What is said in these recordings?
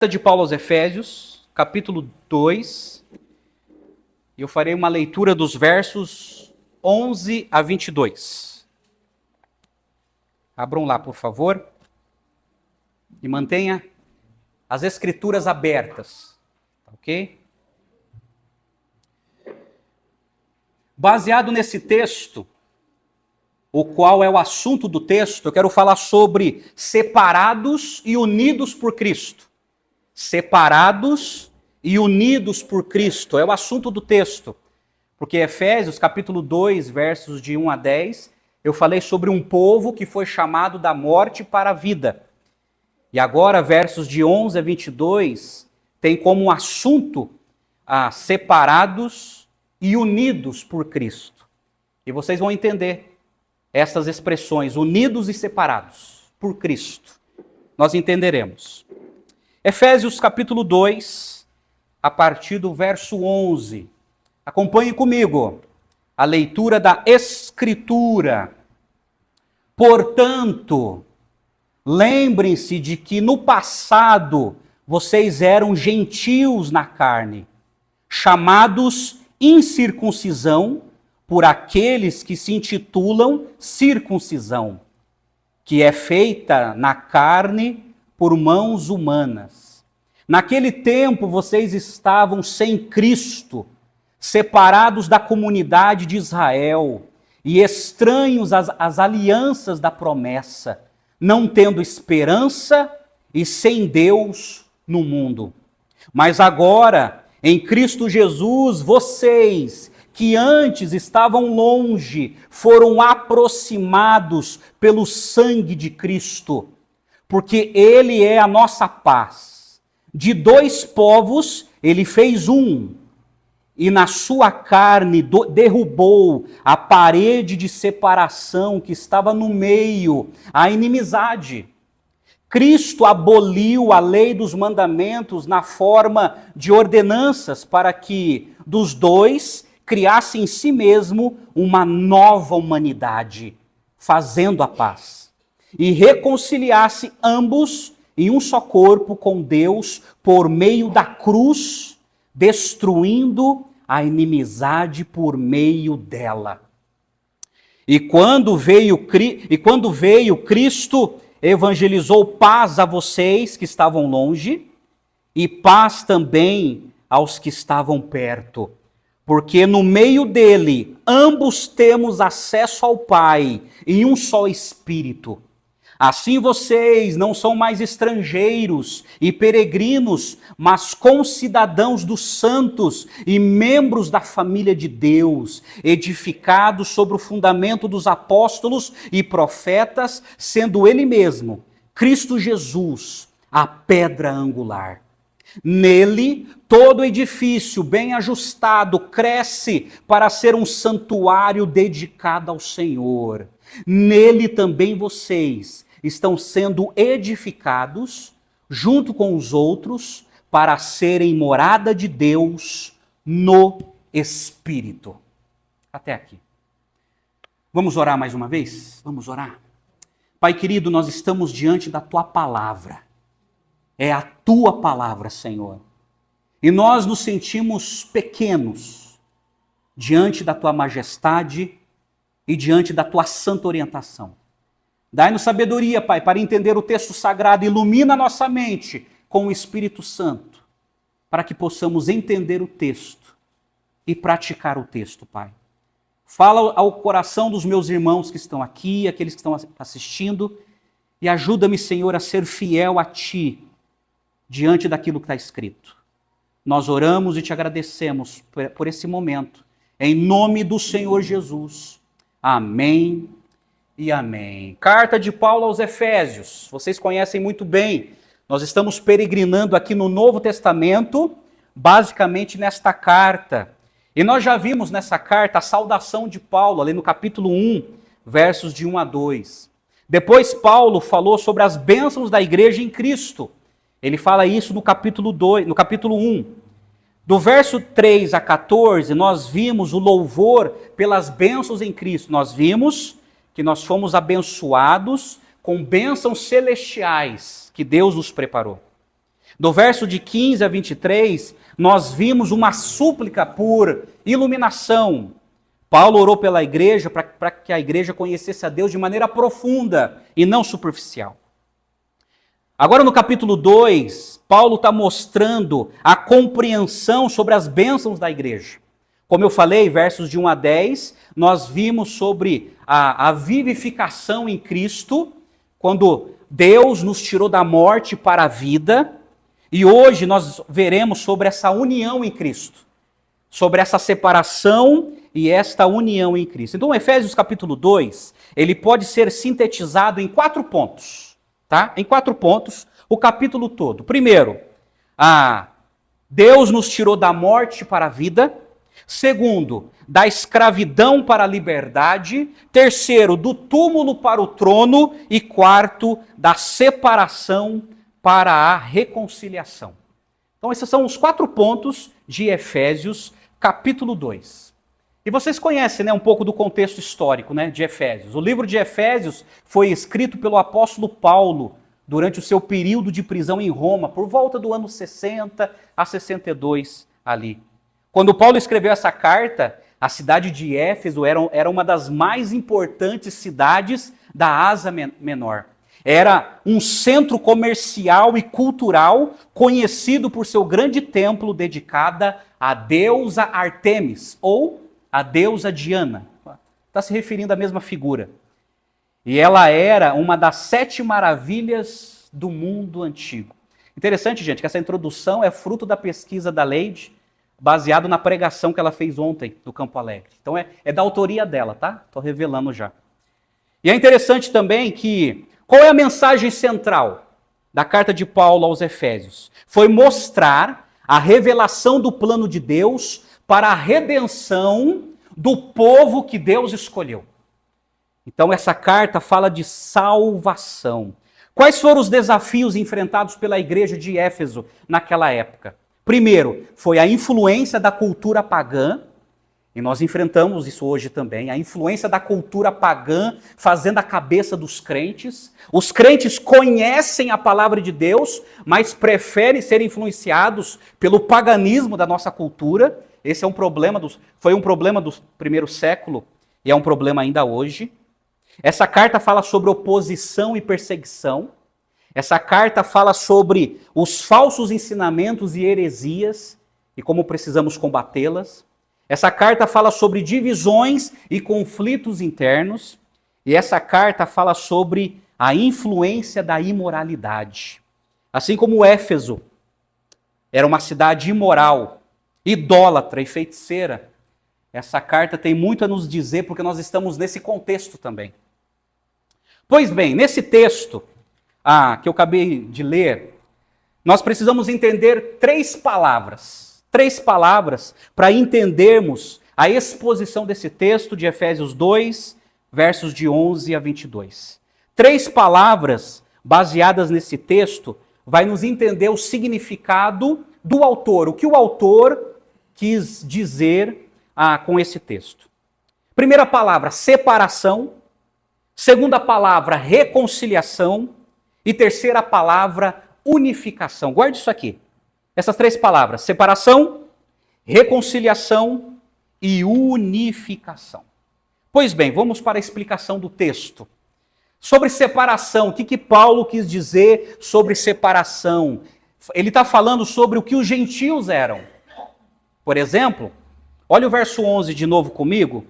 De Paulo aos Efésios, capítulo 2, e eu farei uma leitura dos versos 11 a 22. Abram lá, por favor, e mantenha as escrituras abertas, ok? Baseado nesse texto, o qual é o assunto do texto, eu quero falar sobre separados e unidos por Cristo. Separados e unidos por Cristo, é o assunto do texto. Porque Efésios, capítulo 2, versos de 1 a 10, eu falei sobre um povo que foi chamado da morte para a vida. E agora, versos de 11 a 22, tem como assunto separados e unidos por Cristo. E vocês vão entender essas expressões, unidos e separados por Cristo. Nós entenderemos. Efésios capítulo 2, a partir do verso 11. Acompanhe comigo a leitura da Escritura. Portanto, lembrem-se de que no passado vocês eram gentios na carne, chamados incircuncisão por aqueles que se intitulam circuncisão, que é feita na carne por mãos humanas. Naquele tempo vocês estavam sem Cristo, separados da comunidade de Israel e estranhos às alianças da promessa, não tendo esperança e sem Deus no mundo. Mas agora, em Cristo Jesus, vocês que antes estavam longe, foram aproximados pelo sangue de Cristo, porque Ele é a nossa paz. De dois povos, Ele fez um, e na sua carne derrubou a parede de separação que estava no meio, a inimizade. Cristo aboliu a lei dos mandamentos na forma de ordenanças para que dos dois criasse em si mesmo uma nova humanidade, fazendo a paz. E reconciliasse ambos em um só corpo com Deus por meio da cruz, destruindo a inimizade por meio dela. E quando veio Cristo, evangelizou paz a vocês que estavam longe e paz também aos que estavam perto. Porque no meio dele, ambos temos acesso ao Pai em um só Espírito. Assim vocês não são mais estrangeiros e peregrinos, mas concidadãos dos santos e membros da família de Deus, edificados sobre o fundamento dos apóstolos e profetas, sendo Ele mesmo, Cristo Jesus, a pedra angular. Nele, todo edifício bem ajustado cresce para ser um santuário dedicado ao Senhor. Nele também vocês estão sendo edificados, junto com os outros, para serem morada de Deus no Espírito. Até aqui. Vamos orar mais uma vez? Vamos orar? Pai querido, nós estamos diante da Tua palavra. É a Tua palavra, Senhor. E nós nos sentimos pequenos diante da Tua majestade e diante da Tua santa orientação. Dai-nos sabedoria, Pai, para entender o texto sagrado. Ilumina a nossa mente com o Espírito Santo, para que possamos entender o texto e praticar o texto, Pai. Fala ao coração dos meus irmãos que estão aqui, aqueles que estão assistindo, e ajuda-me, Senhor, a ser fiel a Ti, diante daquilo que está escrito. Nós oramos e Te agradecemos por esse momento. Em nome do Senhor Jesus. Amém e amém. Carta de Paulo aos Efésios. Vocês conhecem muito bem. Nós estamos peregrinando aqui no Novo Testamento, basicamente nesta carta. E nós já vimos nessa carta a saudação de Paulo, ali no capítulo 1, versos de 1 a 2. Depois Paulo falou sobre as bênçãos da igreja em Cristo. Ele fala isso no capítulo 2, no capítulo 1. Do verso 3 a 14, nós vimos o louvor pelas bênçãos em Cristo. Nós vimos que nós fomos abençoados com bênçãos celestiais que Deus nos preparou. Do verso de 15 a 23, nós vimos uma súplica por iluminação. Paulo orou pela igreja para que a igreja conhecesse a Deus de maneira profunda e não superficial. Agora no capítulo 2, Paulo está mostrando a compreensão sobre as bênçãos da igreja. Como eu falei, versos de 1 a 10, nós vimos sobre a vivificação em Cristo, quando Deus nos tirou da morte para a vida, e hoje nós veremos sobre essa união em Cristo, sobre essa separação e esta união em Cristo. Então, Efésios capítulo 2, ele pode ser sintetizado em 4 pontos, tá? Em 4 pontos, o capítulo todo. Primeiro, Deus nos tirou da morte para a vida. Segundo, da escravidão para a liberdade. Terceiro, do túmulo para o trono. E quarto, da separação para a reconciliação. Então, esses são os 4 pontos de Efésios, capítulo 2. E vocês conhecem, né, um pouco do contexto histórico, né, de Efésios. O livro de Efésios foi escrito pelo apóstolo Paulo durante o seu período de prisão em Roma, por volta do ano 60 a 62 ali. Quando Paulo escreveu essa carta, a cidade de Éfeso era uma das mais importantes cidades da Ásia Menor. Era um centro comercial e cultural conhecido por seu grande templo dedicado à deusa Ártemis, ou à deusa Diana. Está se referindo à mesma figura. E ela era uma das 7 maravilhas do mundo antigo. Interessante, gente, que essa introdução é fruto da pesquisa da Leide, baseado na pregação que ela fez ontem no Campo Alegre. Então é da autoria dela, tá? Estou revelando já. E é interessante também que, qual é a mensagem central da carta de Paulo aos Efésios? Foi mostrar a revelação do plano de Deus para a redenção do povo que Deus escolheu. Então essa carta fala de salvação. Quais foram os desafios enfrentados pela igreja de Éfeso naquela época? Primeiro, foi a influência da cultura pagã, e nós enfrentamos isso hoje também, a influência da cultura pagã fazendo a cabeça dos crentes. Os crentes conhecem a palavra de Deus, mas preferem ser influenciados pelo paganismo da nossa cultura. Esse foi um problema do primeiro século e é um problema ainda hoje. Essa carta fala sobre oposição e perseguição. Essa carta fala sobre os falsos ensinamentos e heresias e como precisamos combatê-las. Essa carta fala sobre divisões e conflitos internos. E essa carta fala sobre a influência da imoralidade. Assim como Éfeso era uma cidade imoral, idólatra e feiticeira, essa carta tem muito a nos dizer porque nós estamos nesse contexto também. Pois bem, nesse texto que eu acabei de ler, nós precisamos entender 3 palavras. 3 palavras para entendermos a exposição desse texto de Efésios 2, versos de 11 a 22. 3 palavras baseadas nesse texto vai nos entender o significado do autor, o que o autor quis dizer com esse texto. Primeira palavra, separação. Segunda palavra, reconciliação. E terceira palavra, unificação. Guarde isso aqui. Essas 3 palavras, separação, reconciliação e unificação. Pois bem, vamos para a explicação do texto. Sobre separação, o que Paulo quis dizer sobre separação? Ele está falando sobre o que os gentios eram. Por exemplo, olha o verso 11 de novo comigo.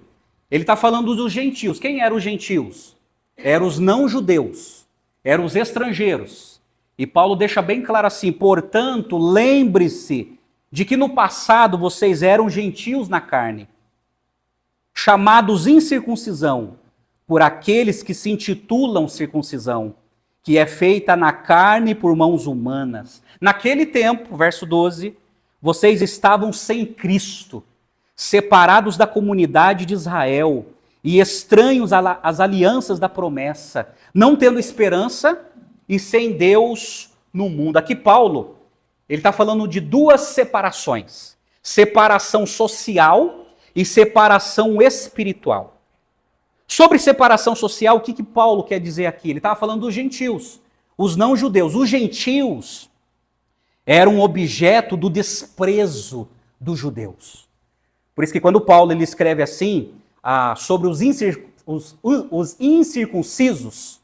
Ele está falando dos gentios. Quem eram os gentios? Eram os não-judeus. Eram os estrangeiros. E Paulo deixa bem claro assim: portanto, lembre-se de que no passado vocês eram gentios na carne, chamados incircuncisão, por aqueles que se intitulam circuncisão, que é feita na carne por mãos humanas. Naquele tempo, verso 12, vocês estavam sem Cristo, separados da comunidade de Israel e estranhos às alianças da promessa, não tendo esperança e sem Deus no mundo. Aqui Paulo, ele está falando de 2 separações. Separação social e separação espiritual. Sobre separação social, o que Paulo quer dizer aqui? Ele estava falando dos gentios, os não-judeus. Os gentios eram objeto do desprezo dos judeus. Por isso que quando Paulo ele escreve assim, sobre os incircuncisos,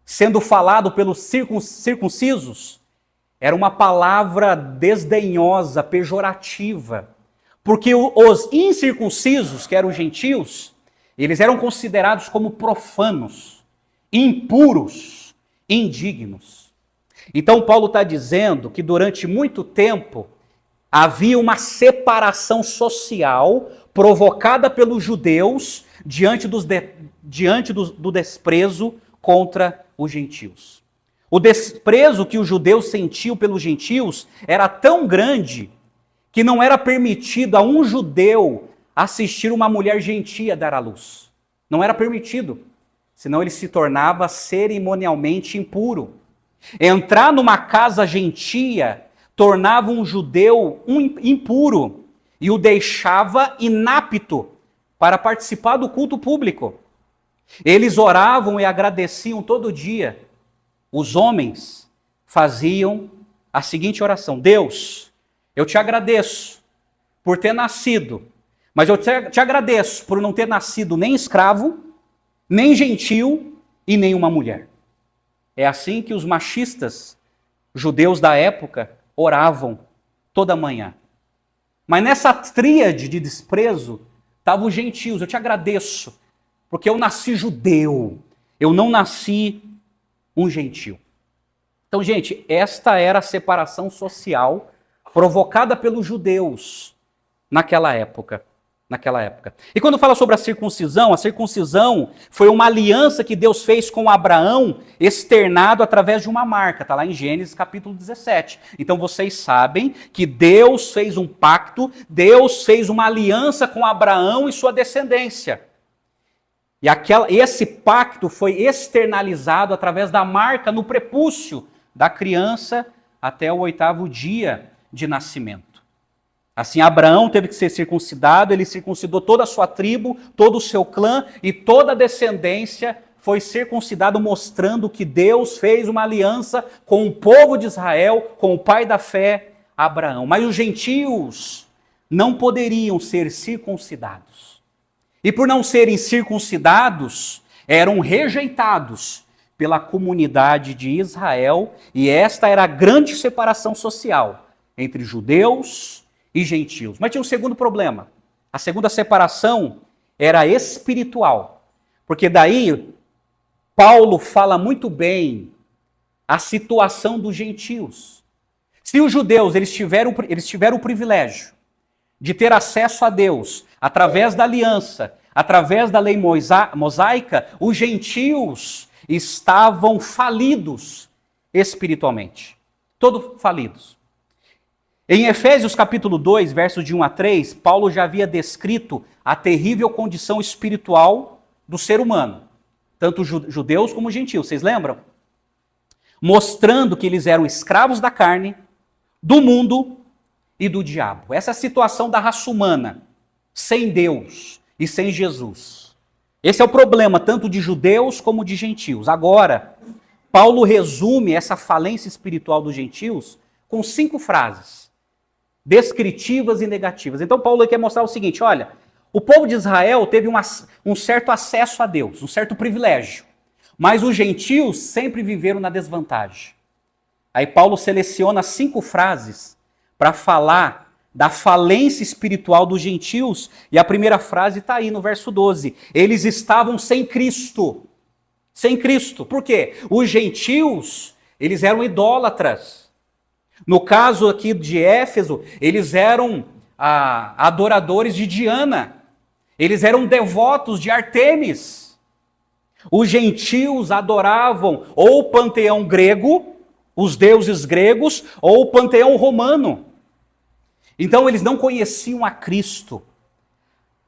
sendo falado pelos circuncisos, era uma palavra desdenhosa, pejorativa. Porque os incircuncisos, que eram gentios, eles eram considerados como profanos, impuros, indignos. Então Paulo está dizendo que durante muito tempo havia uma separação social provocada pelos judeus diante do desprezo contra os gentios. O desprezo que os judeus sentiam pelos gentios era tão grande que não era permitido a um judeu assistir uma mulher gentia dar à luz. Não era permitido, senão ele se tornava cerimonialmente impuro. Entrar numa casa gentia tornava um judeu impuro e o deixava inapto para participar do culto público. Eles oravam e agradeciam todo dia. Os homens faziam a seguinte oração: Deus, eu te agradeço por ter nascido, mas eu te agradeço por não ter nascido nem escravo, nem gentil e nem uma mulher. É assim que os machistas judeus da época oravam toda manhã. Mas nessa tríade de desprezo estavam os gentios. Eu te agradeço, porque eu nasci judeu, eu não nasci um gentil. Então, gente, esta era a separação social provocada pelos judeus naquela época. E quando fala sobre a circuncisão foi uma aliança que Deus fez com Abraão, externado através de uma marca, está lá em Gênesis capítulo 17. Então vocês sabem que Deus fez um pacto, Deus fez uma aliança com Abraão e sua descendência. E esse pacto foi externalizado através da marca no prepúcio da criança até o 8º dia de nascimento. Assim, Abraão teve que ser circuncidado, ele circuncidou toda a sua tribo, todo o seu clã e toda a descendência foi circuncidado, mostrando que Deus fez uma aliança com o povo de Israel, com o pai da fé, Abraão. Mas os gentios não poderiam ser circuncidados. E por não serem circuncidados, eram rejeitados pela comunidade de Israel, e esta era a grande separação social entre judeus e gentios. Mas tinha um segundo problema. A segunda separação era espiritual. Porque daí, Paulo fala muito bem a situação dos gentios. Se os judeus eles tiveram o privilégio de ter acesso a Deus através da aliança, através da lei mosaica, os gentios estavam falidos espiritualmente. Todos falidos. Em Efésios capítulo 2, versos de 1 a 3, Paulo já havia descrito a terrível condição espiritual do ser humano, tanto judeus como gentios, vocês lembram? Mostrando que eles eram escravos da carne, do mundo e do diabo. Essa é a situação da raça humana, sem Deus e sem Jesus. Esse é o problema tanto de judeus como de gentios. Agora, Paulo resume essa falência espiritual dos gentios com 5 frases descritivas e negativas. Então Paulo quer mostrar o seguinte: olha, o povo de Israel teve um certo acesso a Deus, um certo privilégio, mas os gentios sempre viveram na desvantagem. Aí Paulo seleciona 5 frases para falar da falência espiritual dos gentios, e a primeira frase está aí no verso 12. Eles estavam sem Cristo. Sem Cristo. Por quê? Os gentios, eles eram idólatras. No caso aqui de Éfeso, eles eram adoradores de Diana. Eles eram devotos de Artemis. Os gentios adoravam ou o panteão grego, os deuses gregos, ou o panteão romano. Então eles não conheciam a Cristo.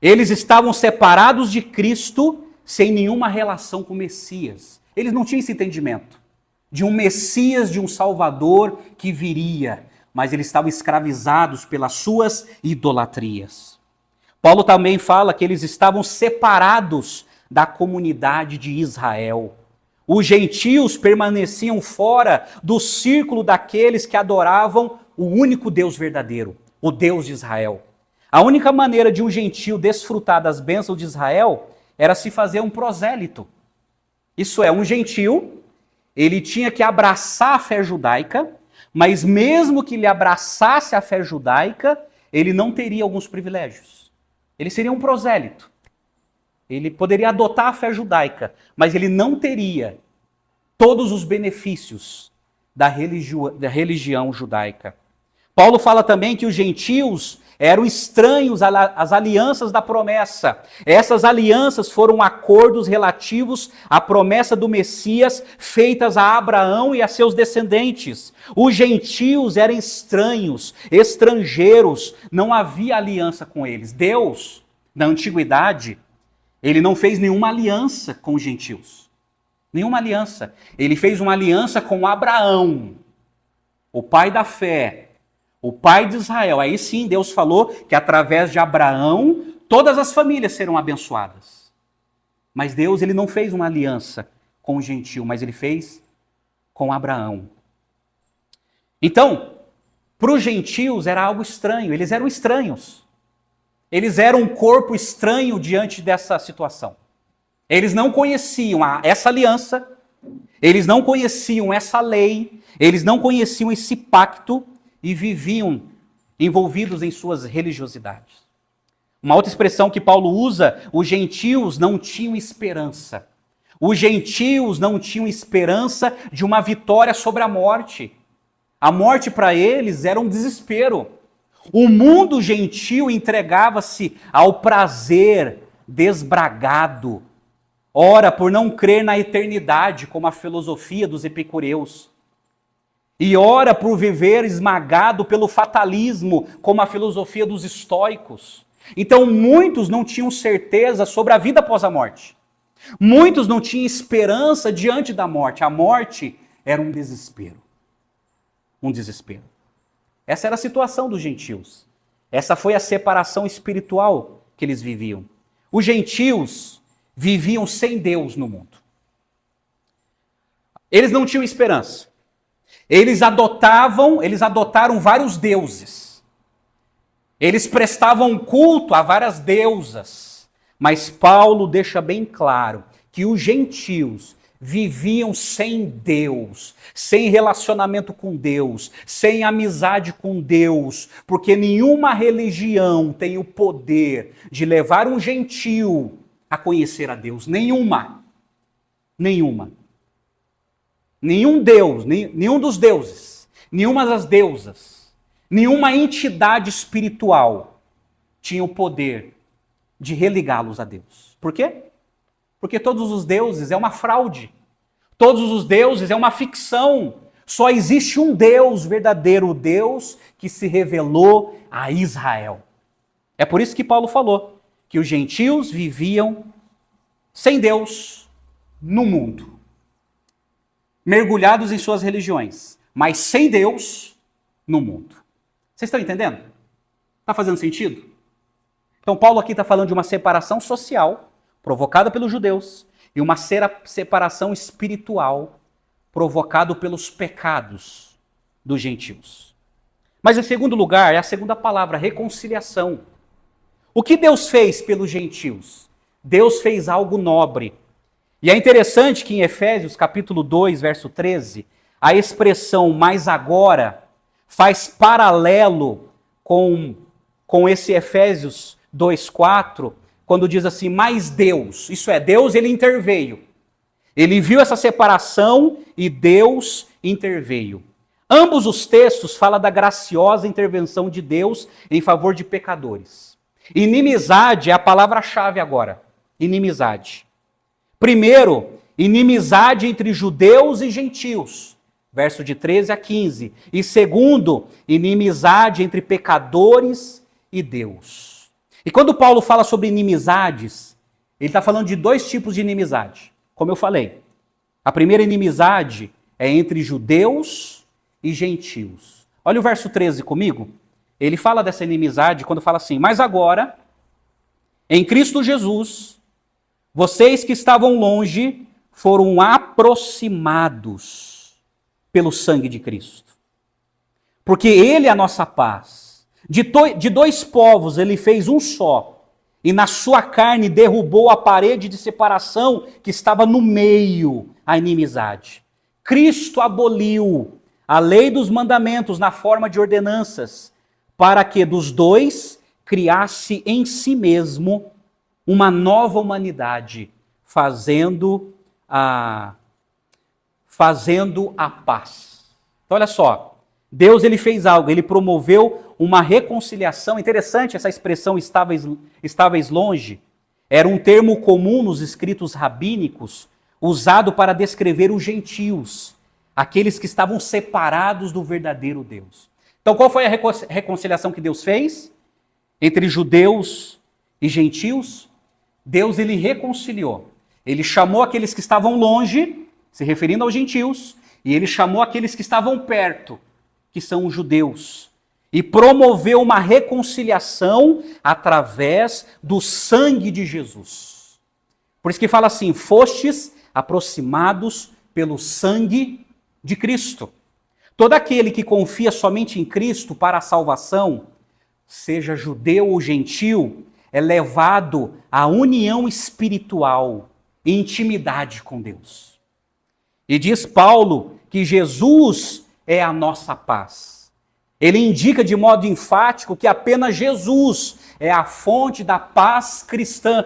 Eles estavam separados de Cristo, sem nenhuma relação com o Messias. Eles não tinham esse entendimento de um Messias, de um Salvador que viria, mas eles estavam escravizados pelas suas idolatrias. Paulo também fala que eles estavam separados da comunidade de Israel. Os gentios permaneciam fora do círculo daqueles que adoravam o único Deus verdadeiro, o Deus de Israel. A única maneira de um gentio desfrutar das bênçãos de Israel era se fazer um prosélito. Isso é, um gentio, ele tinha que abraçar a fé judaica, mas mesmo que ele abraçasse a fé judaica, ele não teria alguns privilégios. Ele seria um prosélito. Ele poderia adotar a fé judaica, mas ele não teria todos os benefícios da religião judaica. Paulo fala também que os gentios eram estranhos às alianças da promessa. Essas alianças foram acordos relativos à promessa do Messias feitas a Abraão e a seus descendentes. Os gentios eram estranhos, estrangeiros, não havia aliança com eles. Deus, na antiguidade, ele não fez nenhuma aliança com os gentios. Nenhuma aliança. Ele fez uma aliança com Abraão, o pai da fé, o pai de Israel. Aí sim, Deus falou que através de Abraão, todas as famílias serão abençoadas. Mas Deus, ele não fez uma aliança com o gentio, mas ele fez com Abraão. Então, para os gentios era algo estranho, eles eram estranhos. Eles eram um corpo estranho diante dessa situação. Eles não conheciam essa aliança, eles não conheciam essa lei, eles não conheciam esse pacto e viviam envolvidos em suas religiosidades. Uma outra expressão que Paulo usa, os gentios não tinham esperança. Os gentios não tinham esperança de uma vitória sobre a morte. A morte para eles era um desespero. O mundo gentio entregava-se ao prazer desbragado. Ora, por não crer na eternidade, como a filosofia dos epicureus. E ora, por viver esmagado pelo fatalismo, como a filosofia dos estoicos. Então, muitos não tinham certeza sobre a vida após a morte. Muitos não tinham esperança diante da morte. A morte era um desespero. Um desespero. Essa era a situação dos gentios. Essa foi a separação espiritual que eles viviam. Os gentios viviam sem Deus no mundo. Eles não tinham esperança. Eles adotaram vários deuses. Eles prestavam culto a várias deusas. Mas Paulo deixa bem claro que os gentios viviam sem Deus, sem relacionamento com Deus, sem amizade com Deus, porque nenhuma religião tem o poder de levar um gentio a conhecer a Deus. Nenhuma. Nenhuma. Nenhum Deus, nenhum dos deuses, nenhuma das deusas, nenhuma entidade espiritual tinha o poder de religá-los a Deus. Por quê? Porque todos os deuses é uma fraude. Todos os deuses é uma ficção. Só existe um Deus verdadeiro, o Deus que se revelou a Israel. É por isso que Paulo falou que os gentios viviam sem Deus no mundo, mergulhados em suas religiões, mas sem Deus no mundo. Vocês estão entendendo? Está fazendo sentido? Então Paulo aqui está falando de uma separação social provocada pelos judeus e uma separação espiritual provocada pelos pecados dos gentios. Mas em segundo lugar, é a segunda palavra, reconciliação. O que Deus fez pelos gentios? Deus fez algo nobre. E é interessante que em Efésios capítulo 2, verso 13, a expressão "mas agora" faz paralelo com esse Efésios 2:4, quando diz assim, "mas Deus", isso é, Deus ele interveio. Ele viu essa separação e Deus interveio. Ambos os textos falam da graciosa intervenção de Deus em favor de pecadores. Inimizade é a palavra-chave agora. Inimizade. Primeiro, inimizade entre judeus e gentios, verso de 13 a 15. E segundo, inimizade entre pecadores e Deus. E quando Paulo fala sobre inimizades, ele está falando de dois tipos de inimizade, como eu falei. A primeira inimizade é entre judeus e gentios. Olha o verso 13 comigo. Ele fala dessa inimizade quando fala assim, "Mas agora, em Cristo Jesus, vocês que estavam longe foram aproximados pelo sangue de Cristo. Porque ele é a nossa paz. De dois povos ele fez um só, e na sua carne derrubou a parede de separação que estava no meio, a inimizade. Cristo aboliu a lei dos mandamentos na forma de ordenanças, para que dos dois criasse em si mesmo uma nova humanidade, fazendo a paz. Então olha só, Deus ele fez algo, ele promoveu uma reconciliação. Interessante essa expressão estáveis longe. Era um termo comum nos escritos rabínicos, usado para descrever os gentios, aqueles que estavam separados do verdadeiro Deus. Então qual foi a reconciliação que Deus fez entre judeus e gentios? Deus ele reconciliou. Ele chamou aqueles que estavam longe, se referindo aos gentios, e ele chamou aqueles que estavam perto, que são os judeus, e promoveu uma reconciliação através do sangue de Jesus. Por isso que fala assim: fostes aproximados pelo sangue de Cristo. Todo aquele que confia somente em Cristo para a salvação, seja judeu ou gentil, é levado à união espiritual e intimidade com Deus. E diz Paulo que Jesus é a nossa paz. Ele indica de modo enfático que apenas Jesus é a fonte da paz cristã.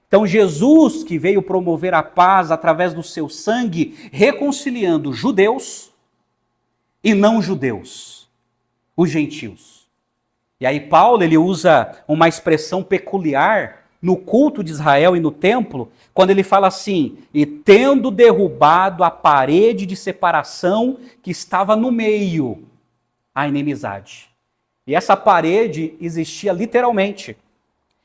Então Jesus, que veio promover a paz através do seu sangue, reconciliando judeus e não judeus, os gentios. E aí Paulo ele usa uma expressão peculiar no culto de Israel e no templo, quando ele fala assim: e tendo derrubado a parede de separação que estava no meio, a inimizade. E essa parede existia literalmente.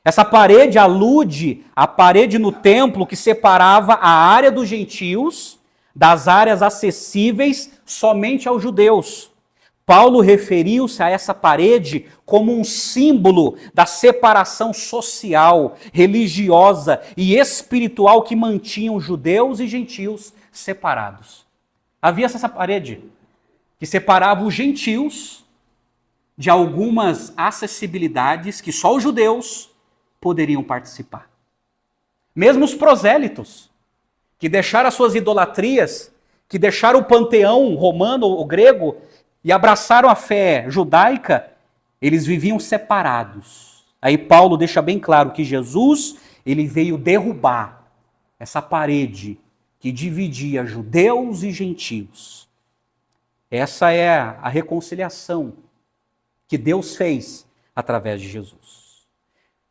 Essa parede alude à parede no templo que separava a área dos gentios das áreas acessíveis somente aos judeus. Paulo referiu-se a essa parede como um símbolo da separação social, religiosa e espiritual que mantinham judeus e gentios separados. Havia essa parede que separava os gentios de algumas acessibilidades que só os judeus poderiam participar. Mesmo os prosélitos, que deixaram as suas idolatrias, que deixaram o panteão romano ou grego e abraçaram a fé judaica, eles viviam separados. Aí Paulo deixa bem claro que Jesus, ele veio derrubar essa parede que dividia judeus e gentios. Essa é a reconciliação que Deus fez através de Jesus.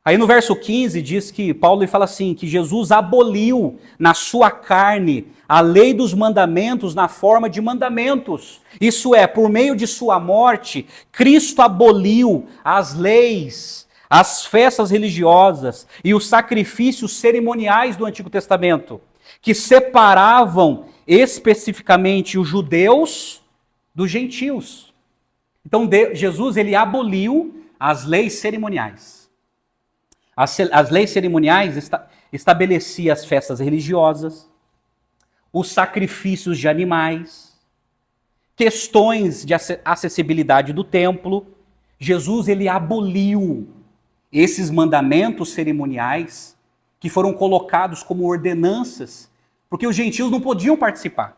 Aí no verso 15 diz que Paulo fala assim, que Jesus aboliu na sua carne a lei dos mandamentos na forma de mandamentos. Isso é, por meio de sua morte, Cristo aboliu as leis, as festas religiosas e os sacrifícios cerimoniais do Antigo Testamento, que separavam especificamente os judeus dos gentios. Então Jesus ele aboliu as leis cerimoniais. As leis cerimoniais estabeleciam as festas religiosas, os sacrifícios de animais, questões de acessibilidade do templo. Jesus ele aboliu esses mandamentos cerimoniais que foram colocados como ordenanças, porque os gentios não podiam participar.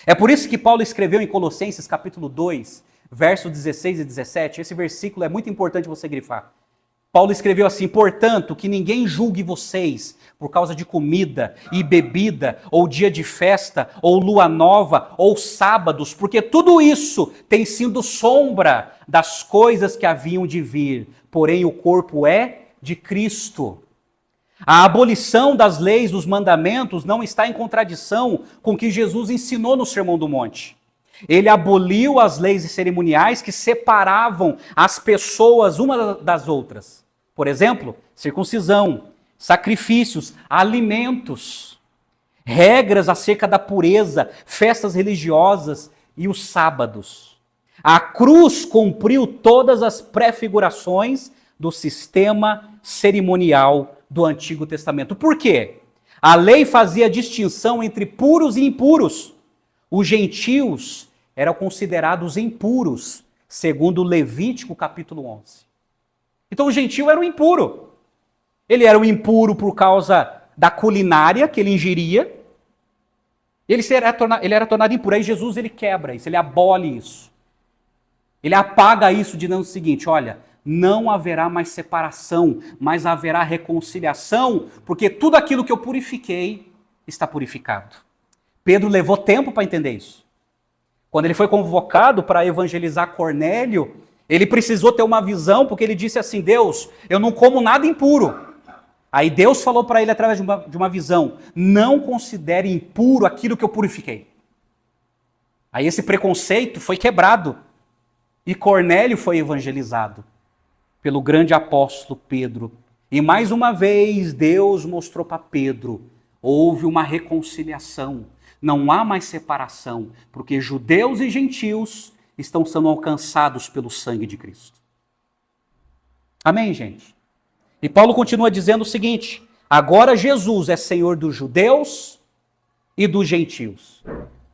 É por isso que Paulo escreveu em Colossenses capítulo 2, versos 16 e 17, esse versículo é muito importante você grifar. Paulo escreveu assim: portanto, que ninguém julgue vocês por causa de comida e bebida, ou dia de festa, ou lua nova, ou sábados, porque tudo isso tem sido sombra das coisas que haviam de vir, porém o corpo é de Cristo. A abolição das leis, dos mandamentos, não está em contradição com o que Jesus ensinou no Sermão do Monte. Ele aboliu as leis e cerimoniais que separavam as pessoas umas das outras. Por exemplo, circuncisão, sacrifícios, alimentos, regras acerca da pureza, festas religiosas e os sábados. A cruz cumpriu todas as prefigurações do sistema cerimonial do Antigo Testamento. Por quê? A lei fazia distinção entre puros e impuros. Os gentios eram considerados impuros, segundo Levítico capítulo 11. Então o gentio era um impuro. Ele era um impuro por causa da culinária que ele ingeria. Ele era tornado impuro. Aí Jesus ele quebra isso, ele abole isso. Ele apaga isso dizendo o seguinte, olha, não haverá mais separação, mas haverá reconciliação, porque tudo aquilo que eu purifiquei está purificado. Pedro levou tempo para entender isso. Quando ele foi convocado para evangelizar Cornélio, ele precisou ter uma visão, porque ele disse assim, Deus, eu não como nada impuro. Aí Deus falou para ele através de uma visão, não considere impuro aquilo que eu purifiquei. Aí esse preconceito foi quebrado e Cornélio foi evangelizado pelo grande apóstolo Pedro. E mais uma vez Deus mostrou para Pedro, houve uma reconciliação, não há mais separação, porque judeus e gentios estão sendo alcançados pelo sangue de Cristo. Amém, gente? E Paulo continua dizendo o seguinte, agora Jesus é Senhor dos judeus e dos gentios.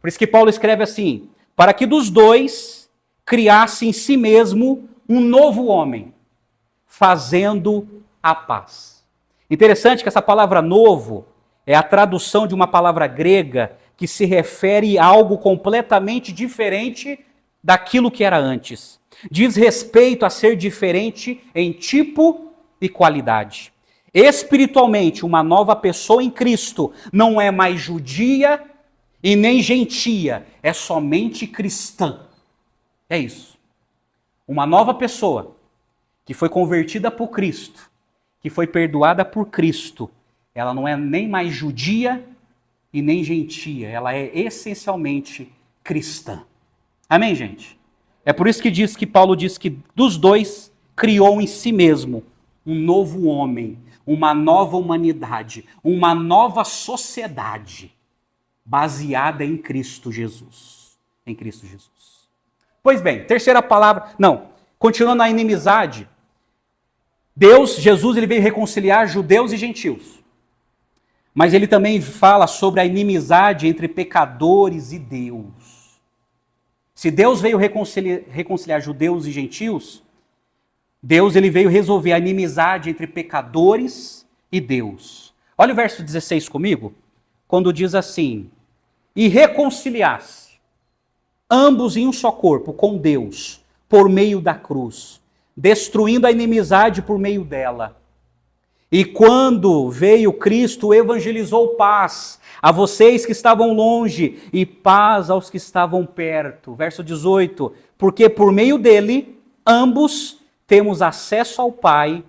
Por isso que Paulo escreve assim, para que dos dois criasse em si mesmo um novo homem, fazendo a paz. Interessante que essa palavra novo é a tradução de uma palavra grega que se refere a algo completamente diferente daquilo que era antes. Diz respeito a ser diferente em tipo e qualidade. Espiritualmente, uma nova pessoa em Cristo não é mais judia e nem gentia, é somente cristã. É isso. Uma nova pessoa que foi convertida por Cristo, que foi perdoada por Cristo, ela não é nem mais judia e nem gentia, ela é essencialmente cristã. Amém, gente? É por isso que Paulo diz que dos dois criou em si mesmo um novo homem, uma nova humanidade, uma nova sociedade baseada em Cristo Jesus. Em Cristo Jesus. Pois bem, terceira palavra, continuando a inimizade, Jesus, ele veio reconciliar judeus e gentios. Mas ele também fala sobre a inimizade entre pecadores e Deus. Se Deus veio reconciliar judeus e gentios, Deus ele veio resolver a inimizade entre pecadores e Deus. Olha o verso 16 comigo, quando diz assim, e reconciliasse ambos em um só corpo com Deus, por meio da cruz, destruindo a inimizade por meio dela. E quando veio Cristo, evangelizou paz a vocês que estavam longe e paz aos que estavam perto. Verso 18, porque por meio dele, ambos temos acesso ao Pai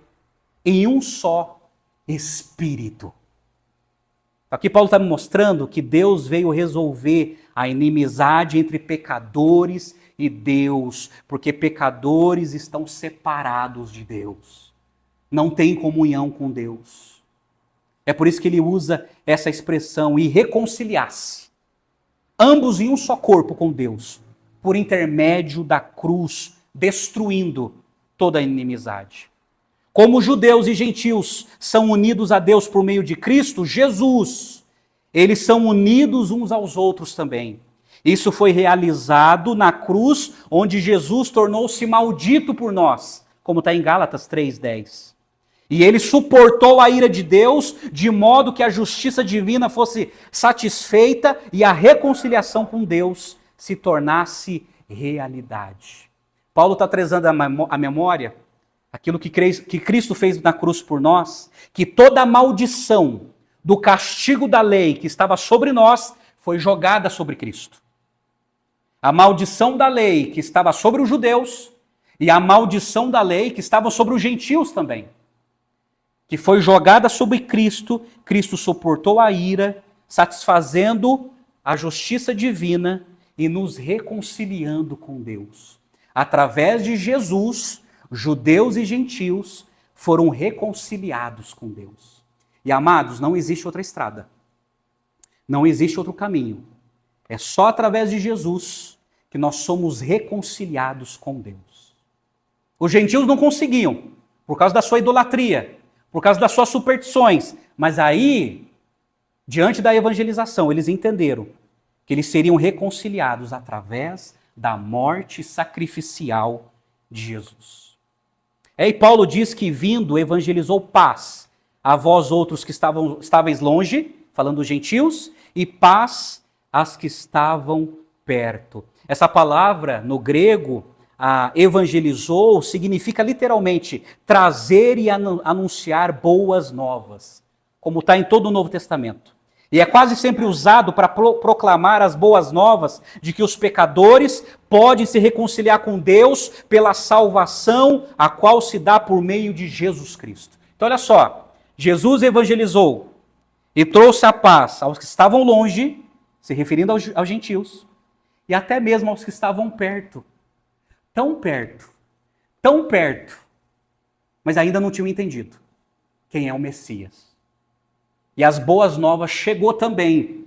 em um só Espírito. Aqui Paulo está me mostrando que Deus veio resolver a inimizade entre pecadores e Deus, porque pecadores estão separados de Deus. Não tem comunhão com Deus. É por isso que ele usa essa expressão, e reconciliar-se. Ambos em um só corpo com Deus, por intermédio da cruz, destruindo toda a inimizade. Como judeus e gentios são unidos a Deus por meio de Cristo, Jesus, eles são unidos uns aos outros também. Isso foi realizado na cruz, onde Jesus tornou-se maldito por nós, como está em Gálatas 3:10. E ele suportou a ira de Deus, de modo que a justiça divina fosse satisfeita e a reconciliação com Deus se tornasse realidade. Paulo está trazendo à memória aquilo que Cristo fez na cruz por nós, que toda a maldição do castigo da lei que estava sobre nós foi jogada sobre Cristo. A maldição da lei que estava sobre os judeus e a maldição da lei que estava sobre os gentios também, que foi jogada sobre Cristo, Cristo suportou a ira, satisfazendo a justiça divina e nos reconciliando com Deus. Através de Jesus, judeus e gentios foram reconciliados com Deus. E amados, não existe outra estrada. Não existe outro caminho. É só através de Jesus que nós somos reconciliados com Deus. Os gentios não conseguiam, por causa da sua idolatria, por causa das suas superstições. Mas aí, Diante da evangelização, eles entenderam que eles seriam reconciliados através da morte sacrificial de Jesus. E Paulo diz que vindo evangelizou paz a vós outros que estáveis longe, falando dos gentios, e paz às que estavam perto. Essa palavra no grego, evangelizou, significa literalmente trazer e anunciar boas novas, como está em todo o Novo Testamento. E é quase sempre usado para proclamar as boas novas de que os pecadores podem se reconciliar com Deus pela salvação a qual se dá por meio de Jesus Cristo. Então olha só, Jesus evangelizou e trouxe a paz aos que estavam longe, se referindo aos gentios, e até mesmo aos que estavam perto. Tão perto, mas ainda não tinham entendido quem é o Messias. E as boas novas chegou também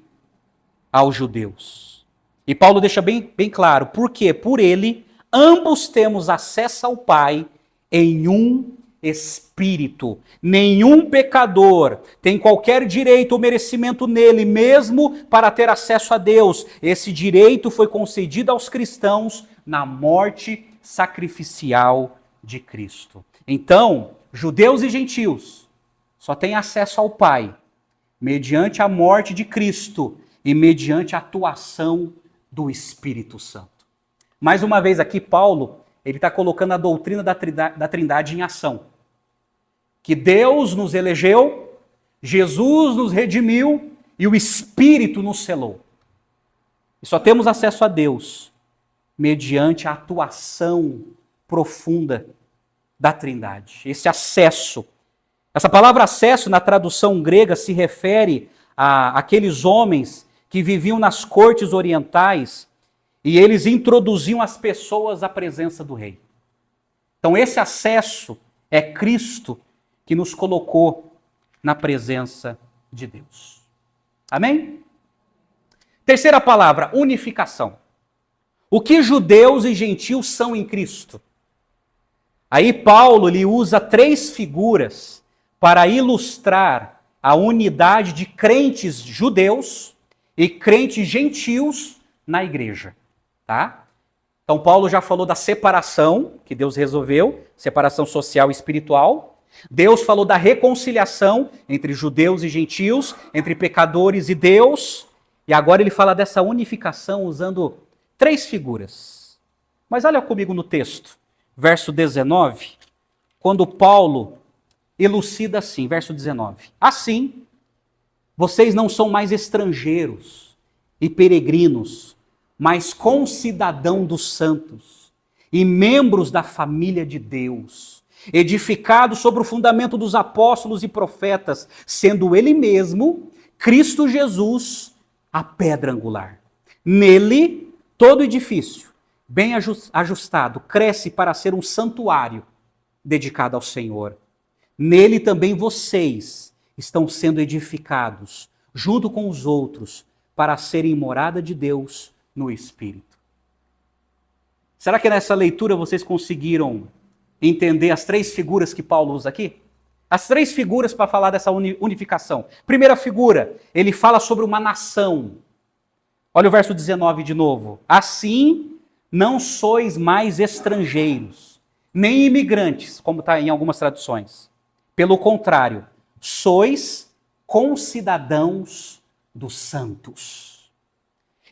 aos judeus. E Paulo deixa bem claro, porque por ele ambos temos acesso ao Pai em um Espírito. Nenhum pecador tem qualquer direito ou merecimento nele, mesmo para ter acesso a Deus. Esse direito foi concedido aos cristãos na morte sacrificial de Cristo. Então, judeus e gentios só têm acesso ao Pai mediante a morte de Cristo e mediante a atuação do Espírito Santo. Mais uma vez aqui, Paulo, ele está colocando a doutrina da Trindade em ação. Que Deus nos elegeu, Jesus nos redimiu e o Espírito nos selou. E só temos acesso a Deus mediante a atuação profunda da Trindade. Esse acesso. Essa palavra acesso, na tradução grega, se refere àqueles homens que viviam nas cortes orientais e eles introduziam as pessoas à presença do rei. Então esse acesso é Cristo que nos colocou na presença de Deus. Amém? Terceira palavra, unificação. O que judeus e gentios são em Cristo? Aí Paulo ele usa 3 figuras para ilustrar a unidade de crentes judeus e crentes gentios na igreja. Tá? Então Paulo já falou da separação, que Deus resolveu, separação social e espiritual. Deus falou da reconciliação entre judeus e gentios, entre pecadores e Deus. E agora ele fala dessa unificação usando 3 figuras. Mas olha comigo no texto, verso 19, quando Paulo elucida assim, verso 19. Assim, vocês não são mais estrangeiros e peregrinos, mas concidadão dos santos e membros da família de Deus, edificados sobre o fundamento dos apóstolos e profetas, sendo ele mesmo, Cristo Jesus, a pedra angular. Nele, todo edifício, bem ajustado, cresce para ser um santuário dedicado ao Senhor. Nele também vocês estão sendo edificados, junto com os outros, para serem morada de Deus no Espírito. Será que nessa leitura vocês conseguiram entender as 3 figuras que Paulo usa aqui? As 3 figuras para falar dessa unificação. Primeira figura, ele fala sobre uma nação. Olha o verso 19 de novo. Assim, não sois mais estrangeiros, nem imigrantes, como está em algumas traduções. Pelo contrário, sois concidadãos dos santos.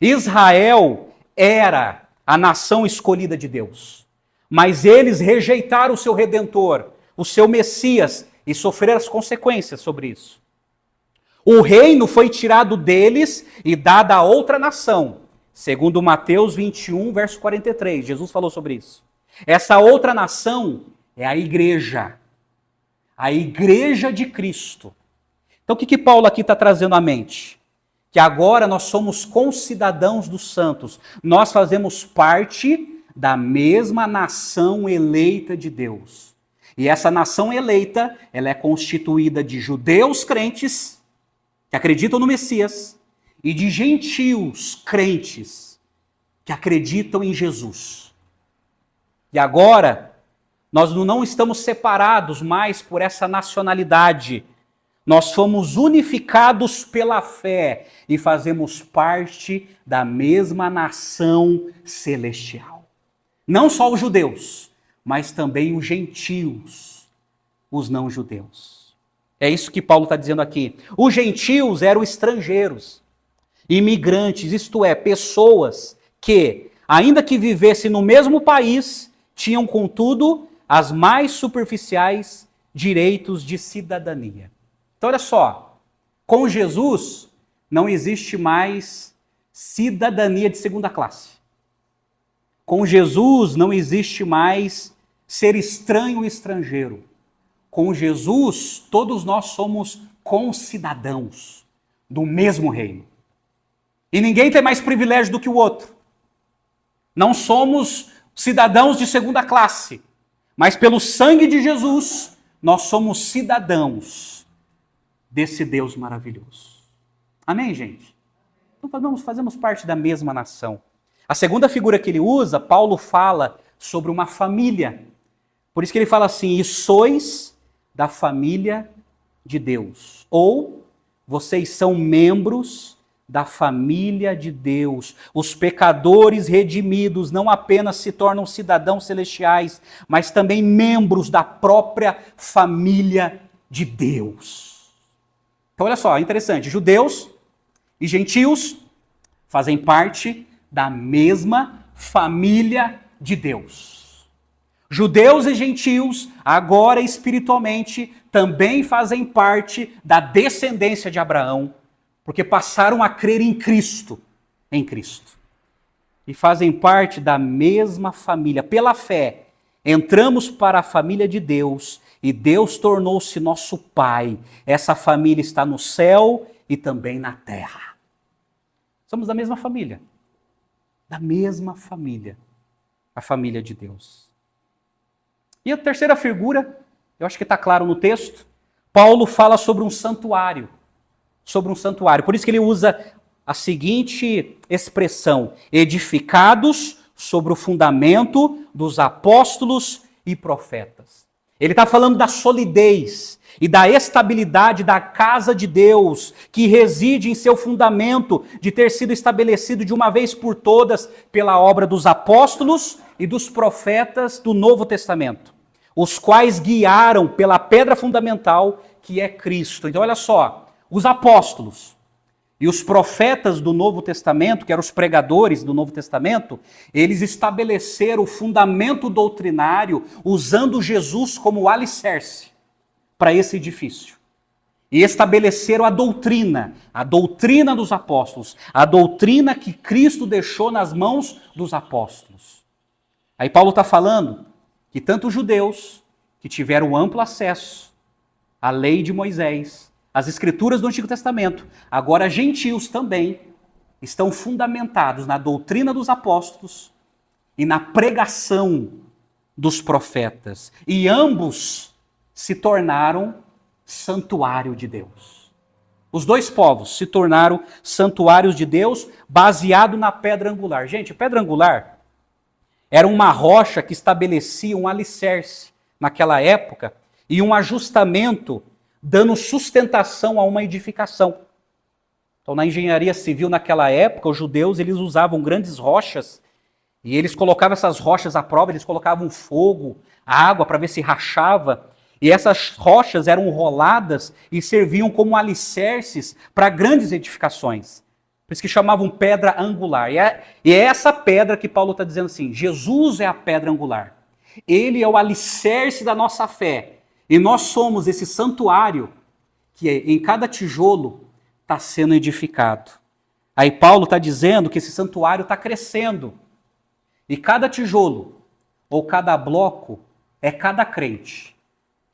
Israel era a nação escolhida de Deus, mas eles rejeitaram o seu Redentor, o seu Messias, e sofreram as consequências sobre isso. O reino foi tirado deles e dado a outra nação, segundo Mateus 21, verso 43. Jesus falou sobre isso. Essa outra nação é a igreja de Cristo. Então o que Paulo aqui está trazendo à mente? Que agora nós somos concidadãos dos santos. Nós fazemos parte da mesma nação eleita de Deus. E essa nação eleita, ela é constituída de judeus crentes, que acreditam no Messias, e de gentios crentes, que acreditam em Jesus. E agora, nós não estamos separados mais por essa nacionalidade, Nós fomos unificados pela fé e fazemos parte da mesma nação celestial. Não só os judeus, mas também os gentios, os não-judeus. É isso que Paulo está dizendo aqui. Os gentios eram estrangeiros, imigrantes, isto é, pessoas que, ainda que vivessem no mesmo país, tinham, contudo, as mais superficiais direitos de cidadania. Então, olha só, com Jesus não existe mais cidadania de segunda classe. Com Jesus não existe mais ser estranho e estrangeiro. Com Jesus, todos nós somos concidadãos do mesmo reino. E ninguém tem mais privilégio do que o outro. Não somos cidadãos de segunda classe, mas pelo sangue de Jesus, nós somos cidadãos desse Deus maravilhoso. Amém, gente? Então fazemos parte da mesma nação. A segunda figura que ele usa, Paulo fala sobre uma família. Por isso que ele fala assim, e sois da família de Deus. Ou, vocês são membros da família de Deus. Os pecadores redimidos não apenas se tornam cidadãos celestiais, mas também membros da própria família de Deus. Então, olha só, interessante. Judeus e gentios fazem parte da mesma família de Deus. Judeus e gentios, agora espiritualmente, também fazem parte da descendência de Abraão, porque passaram a crer em Cristo. E fazem parte da mesma família. Pela fé, entramos para a família de Deus e Deus tornou-se nosso Pai. Essa família está no céu e também na terra. Somos da mesma família. Da mesma família. A família de Deus. E a terceira figura, eu acho que está claro no texto, Paulo fala sobre um santuário. Sobre um santuário. Por isso que ele usa a seguinte expressão: edificados sobre o fundamento dos apóstolos e profetas. Ele está falando da solidez e da estabilidade da casa de Deus, que reside em seu fundamento de ter sido estabelecido de uma vez por todas pela obra dos apóstolos e dos profetas do Novo Testamento, os quais guiaram pela pedra fundamental que é Cristo. Então olha só, os apóstolos e os profetas do Novo Testamento, que eram os pregadores do Novo Testamento, eles estabeleceram o fundamento doutrinário usando Jesus como alicerce para esse edifício. E estabeleceram a doutrina dos apóstolos, a doutrina que Cristo deixou nas mãos dos apóstolos. Aí Paulo está falando que tanto os judeus, que tiveram amplo acesso à lei de Moisés, as escrituras do Antigo Testamento, agora gentios também estão fundamentados na doutrina dos apóstolos e na pregação dos profetas. E ambos se tornaram santuário de Deus. Os dois povos se tornaram santuários de Deus baseado na pedra angular. Gente, a pedra angular era uma rocha que estabelecia um alicerce naquela época e um ajustamento dando sustentação a uma edificação. Então, na engenharia civil naquela época, os judeus eles usavam grandes rochas e eles colocavam essas rochas à prova, eles colocavam fogo, água para ver se rachava. E essas rochas eram roladas e serviam como alicerces para grandes edificações. Por isso que chamavam pedra angular. E é essa pedra que Paulo está dizendo assim, Jesus é a pedra angular. Ele é o alicerce da nossa fé. E nós somos esse santuário que em cada tijolo está sendo edificado. Aí Paulo está dizendo que esse santuário está crescendo. E cada tijolo, ou cada bloco, é cada crente.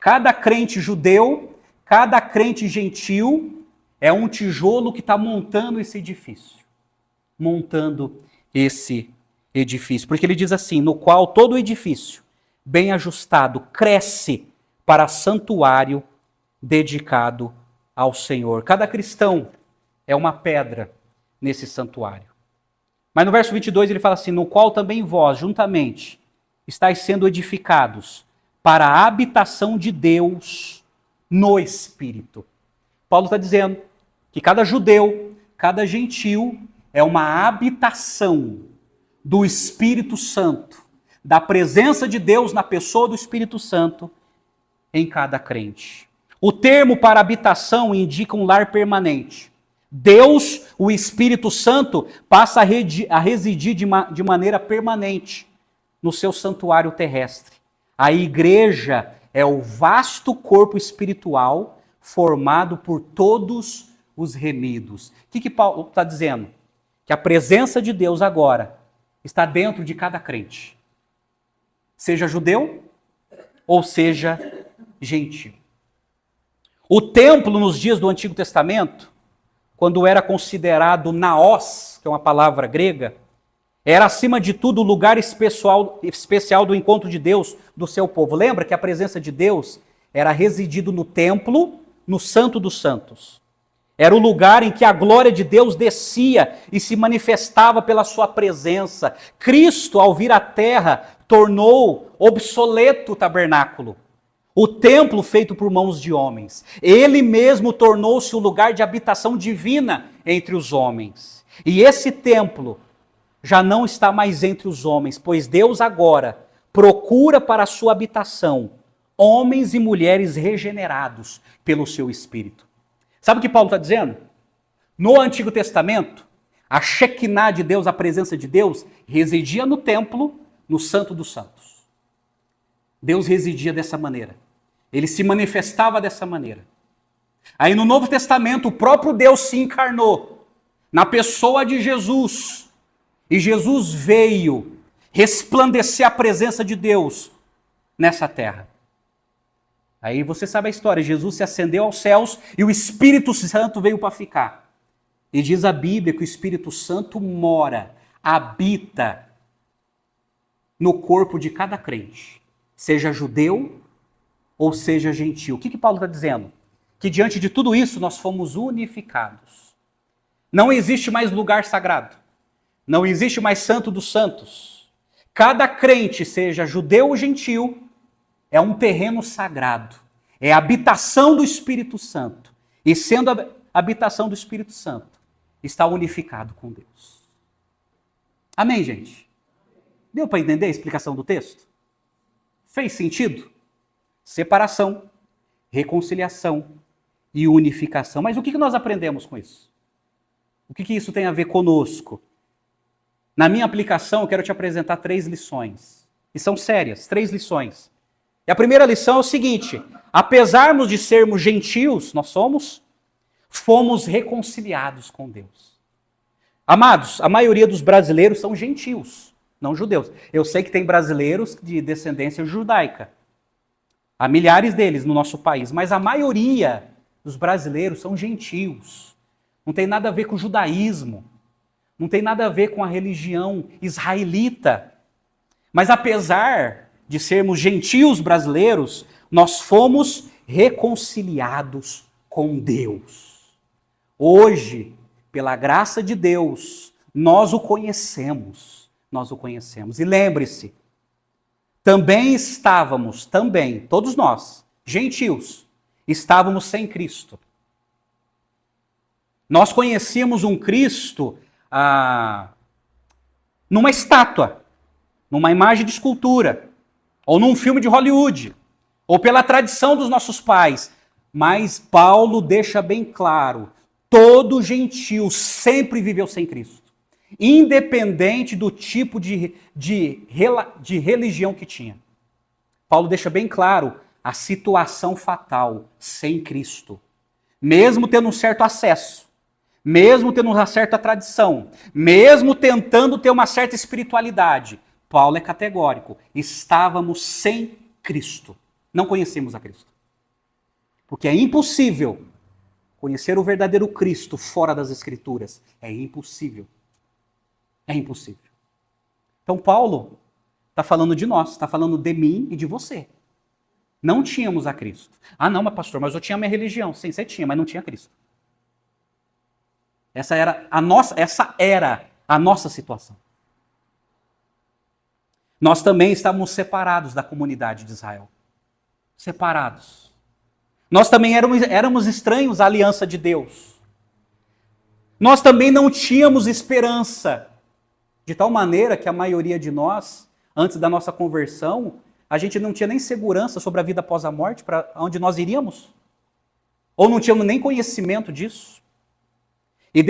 Cada crente judeu, cada crente gentil, é um tijolo que está montando esse edifício. Montando esse edifício. Porque ele diz assim, no qual todo edifício, bem ajustado, cresce para santuário dedicado ao Senhor. Cada cristão é uma pedra nesse santuário. Mas no verso 22 ele fala assim, no qual também vós, juntamente, estáis sendo edificados para a habitação de Deus no Espírito. Paulo está dizendo que cada judeu, cada gentil é uma habitação do Espírito Santo, da presença de Deus na pessoa do Espírito Santo em cada crente. O termo para habitação indica um lar permanente. Deus, o Espírito Santo, passa a residir de maneira permanente no seu santuário terrestre. A igreja é o vasto corpo espiritual formado por todos os remidos. O que Paulo está dizendo? Que a presença de Deus agora está dentro de cada crente. Seja judeu ou seja gentil. O templo nos dias do Antigo Testamento, quando era considerado naos, que é uma palavra grega, era acima de tudo o lugar especial do encontro de Deus, do seu povo. Lembra que a presença de Deus era residido no templo, no Santo dos Santos. Era o lugar em que a glória de Deus descia e se manifestava pela sua presença. Cristo, ao vir à terra, tornou obsoleto o tabernáculo, o templo feito por mãos de homens. Ele mesmo tornou-se o lugar de habitação divina entre os homens. E esse templo já não está mais entre os homens, pois Deus agora procura para a sua habitação homens e mulheres regenerados pelo seu Espírito. Sabe o que Paulo está dizendo? No Antigo Testamento, a Shekinah de Deus, a presença de Deus, residia no templo, no Santo dos Santos. Deus residia dessa maneira. Ele se manifestava dessa maneira. Aí no Novo Testamento, o próprio Deus se encarnou na pessoa de Jesus. E Jesus veio resplandecer a presença de Deus nessa terra. Aí você sabe a história, Jesus se ascendeu aos céus e o Espírito Santo veio para ficar. E diz a Bíblia que o Espírito Santo mora, habita no corpo de cada crente, seja judeu ou seja gentil. O que Paulo está dizendo? Que diante de tudo isso nós fomos unificados. Não existe mais lugar sagrado. Não existe mais santo dos santos. Cada crente, seja judeu ou gentil, é um terreno sagrado. É a habitação do Espírito Santo. E sendo a habitação do Espírito Santo, está unificado com Deus. Amém, gente? Deu para entender a explicação do texto? Fez sentido? Separação, reconciliação e unificação. Mas o que nós aprendemos com isso? O que isso tem a ver conosco? Na minha aplicação, eu quero te apresentar 3 lições. E são sérias, 3 lições. E a primeira lição é o seguinte: apesar de sermos gentios, fomos reconciliados com Deus. Amados, a maioria dos brasileiros são gentios, não judeus. Eu sei que tem brasileiros de descendência judaica. Há milhares deles no nosso país, mas a maioria dos brasileiros são gentios. Não tem nada a ver com o judaísmo. Não tem nada a ver com a religião israelita. Mas apesar de sermos gentios brasileiros, nós fomos reconciliados com Deus. Hoje, pela graça de Deus, nós o conhecemos. E lembre-se, todos nós, gentios, estávamos sem Cristo. Nós conhecíamos um Cristo numa estátua, numa imagem de escultura, ou num filme de Hollywood, ou pela tradição dos nossos pais. Mas Paulo deixa bem claro, todo gentil sempre viveu sem Cristo, independente do tipo de religião que tinha. Paulo deixa bem claro a situação fatal sem Cristo. Mesmo tendo um certo acesso, mesmo tendo uma certa tradição, mesmo tentando ter uma certa espiritualidade, Paulo é categórico. Estávamos sem Cristo. Não conhecemos a Cristo. Porque é impossível conhecer o verdadeiro Cristo fora das Escrituras. É impossível. É impossível. Então Paulo está falando de nós, está falando de mim e de você. Não tínhamos a Cristo. Ah não, mas pastor, mas eu tinha a minha religião. Sim, você tinha, mas não tinha Cristo. Essa era a nossa situação. Nós também estávamos separados da comunidade de Israel. Separados. Nós também éramos estranhos à aliança de Deus. Nós também não tínhamos esperança. De tal maneira que a maioria de nós, antes da nossa conversão, a gente não tinha nem segurança sobre a vida após a morte, para onde nós iríamos. Ou não tínhamos nem conhecimento disso. E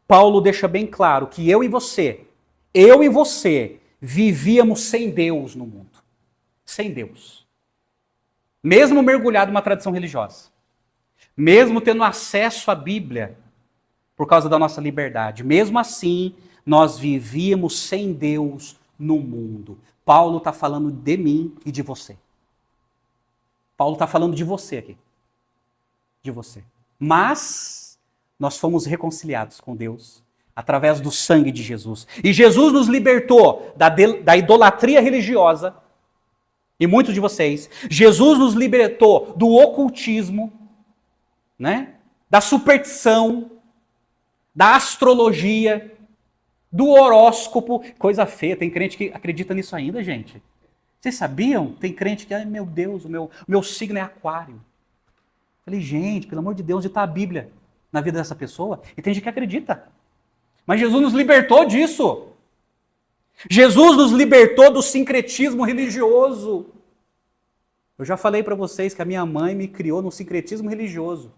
Paulo deixa bem claro que eu e você, vivíamos sem Deus no mundo. Sem Deus. Mesmo mergulhado numa tradição religiosa. Mesmo tendo acesso à Bíblia, por causa da nossa liberdade. Mesmo assim, nós vivíamos sem Deus no mundo. Paulo está falando de mim e de você. Paulo está falando de você aqui. De você. Mas nós fomos reconciliados com Deus através do sangue de Jesus. E Jesus nos libertou da idolatria religiosa. E muitos de vocês. Jesus nos libertou do ocultismo, né? Da superstição, da astrologia, do horóscopo. Coisa feia, tem crente que acredita nisso ainda, gente. Vocês sabiam? Tem crente que, ai meu Deus, o meu signo é aquário. Falei, gente, pelo amor de Deus, onde está a Bíblia na vida dessa pessoa? E tem gente que acredita. Mas Jesus nos libertou disso. Jesus nos libertou do sincretismo religioso. Eu já falei para vocês que a minha mãe me criou no sincretismo religioso.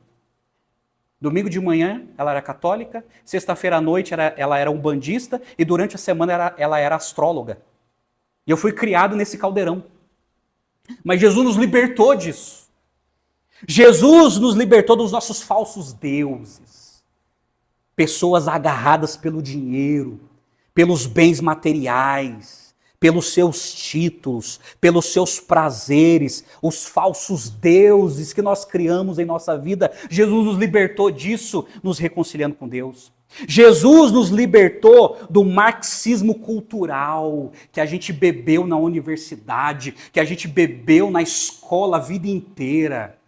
Domingo de manhã, ela era católica. Sexta-feira à noite, ela era umbandista. E durante a semana, ela era astróloga. E eu fui criado nesse caldeirão. Mas Jesus nos libertou disso. Jesus nos libertou dos nossos falsos deuses. Pessoas agarradas pelo dinheiro, pelos bens materiais, pelos seus títulos, pelos seus prazeres, os falsos deuses que nós criamos em nossa vida. Jesus nos libertou disso, nos reconciliando com Deus. Jesus nos libertou do marxismo cultural que a gente bebeu na universidade, que a gente bebeu na escola a vida inteira.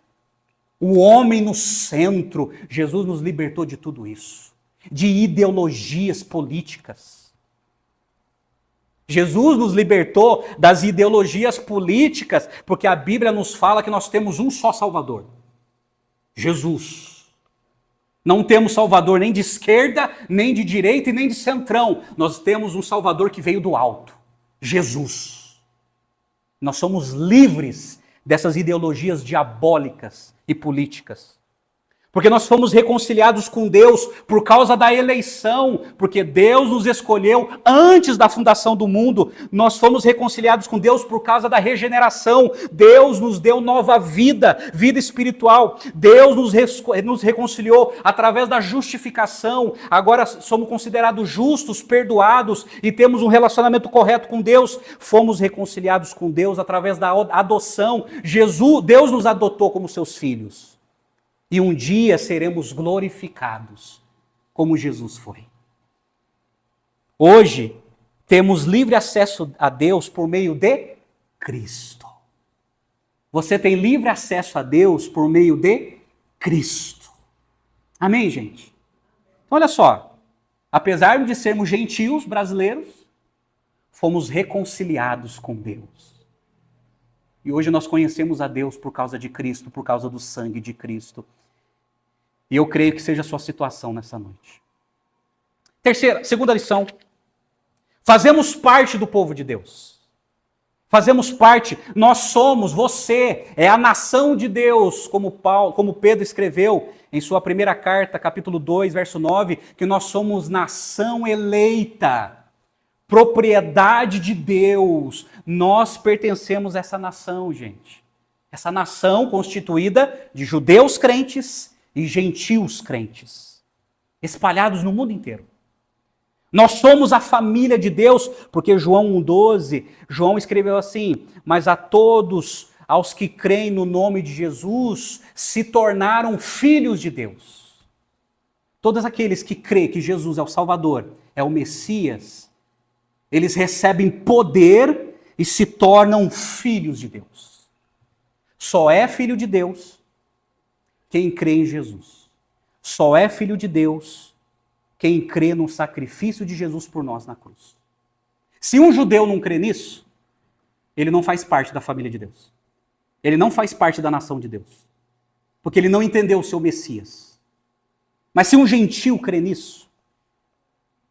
O homem no centro. Jesus nos libertou de tudo isso. De ideologias políticas. Jesus nos libertou das ideologias políticas, porque a Bíblia nos fala que nós temos um só Salvador. Jesus. Não temos Salvador nem de esquerda, nem de direita e nem de centrão. Nós temos um Salvador que veio do alto. Jesus. Nós somos livres dessas ideologias diabólicas e políticas. Porque nós fomos reconciliados com Deus por causa da eleição, porque Deus nos escolheu antes da fundação do mundo. Nós fomos reconciliados com Deus por causa da regeneração. Deus nos deu nova vida, vida espiritual. Deus nos reconciliou através da justificação. Agora somos considerados justos, perdoados e temos um relacionamento correto com Deus. Fomos reconciliados com Deus através da adoção. Deus nos adotou como seus filhos. E um dia seremos glorificados, como Jesus foi. Hoje, temos livre acesso a Deus por meio de Cristo. Você tem livre acesso a Deus por meio de Cristo. Amém, gente? Então, olha só. Apesar de sermos gentios brasileiros, fomos reconciliados com Deus. E hoje nós conhecemos a Deus por causa de Cristo, por causa do sangue de Cristo. E eu creio que seja a sua situação nessa noite. Segunda lição. Fazemos parte do povo de Deus. Fazemos parte, nós somos, você é a nação de Deus, como Pedro escreveu em sua primeira carta, capítulo 2, verso 9, que nós somos nação eleita. Propriedade de Deus. Nós pertencemos a essa nação, gente. Essa nação constituída de judeus crentes e gentios crentes, espalhados no mundo inteiro. Nós somos a família de Deus, porque João 1,12, João escreveu assim: mas a todos aos que creem no nome de Jesus se tornaram filhos de Deus. Todos aqueles que creem que Jesus é o Salvador, é o Messias, eles recebem poder e se tornam filhos de Deus. Só é filho de Deus quem crê em Jesus. Só é filho de Deus quem crê no sacrifício de Jesus por nós na cruz. Se um judeu não crê nisso, ele não faz parte da família de Deus. Ele não faz parte da nação de Deus. porque ele não entendeu o seu Messias. Mas se um gentio crê nisso,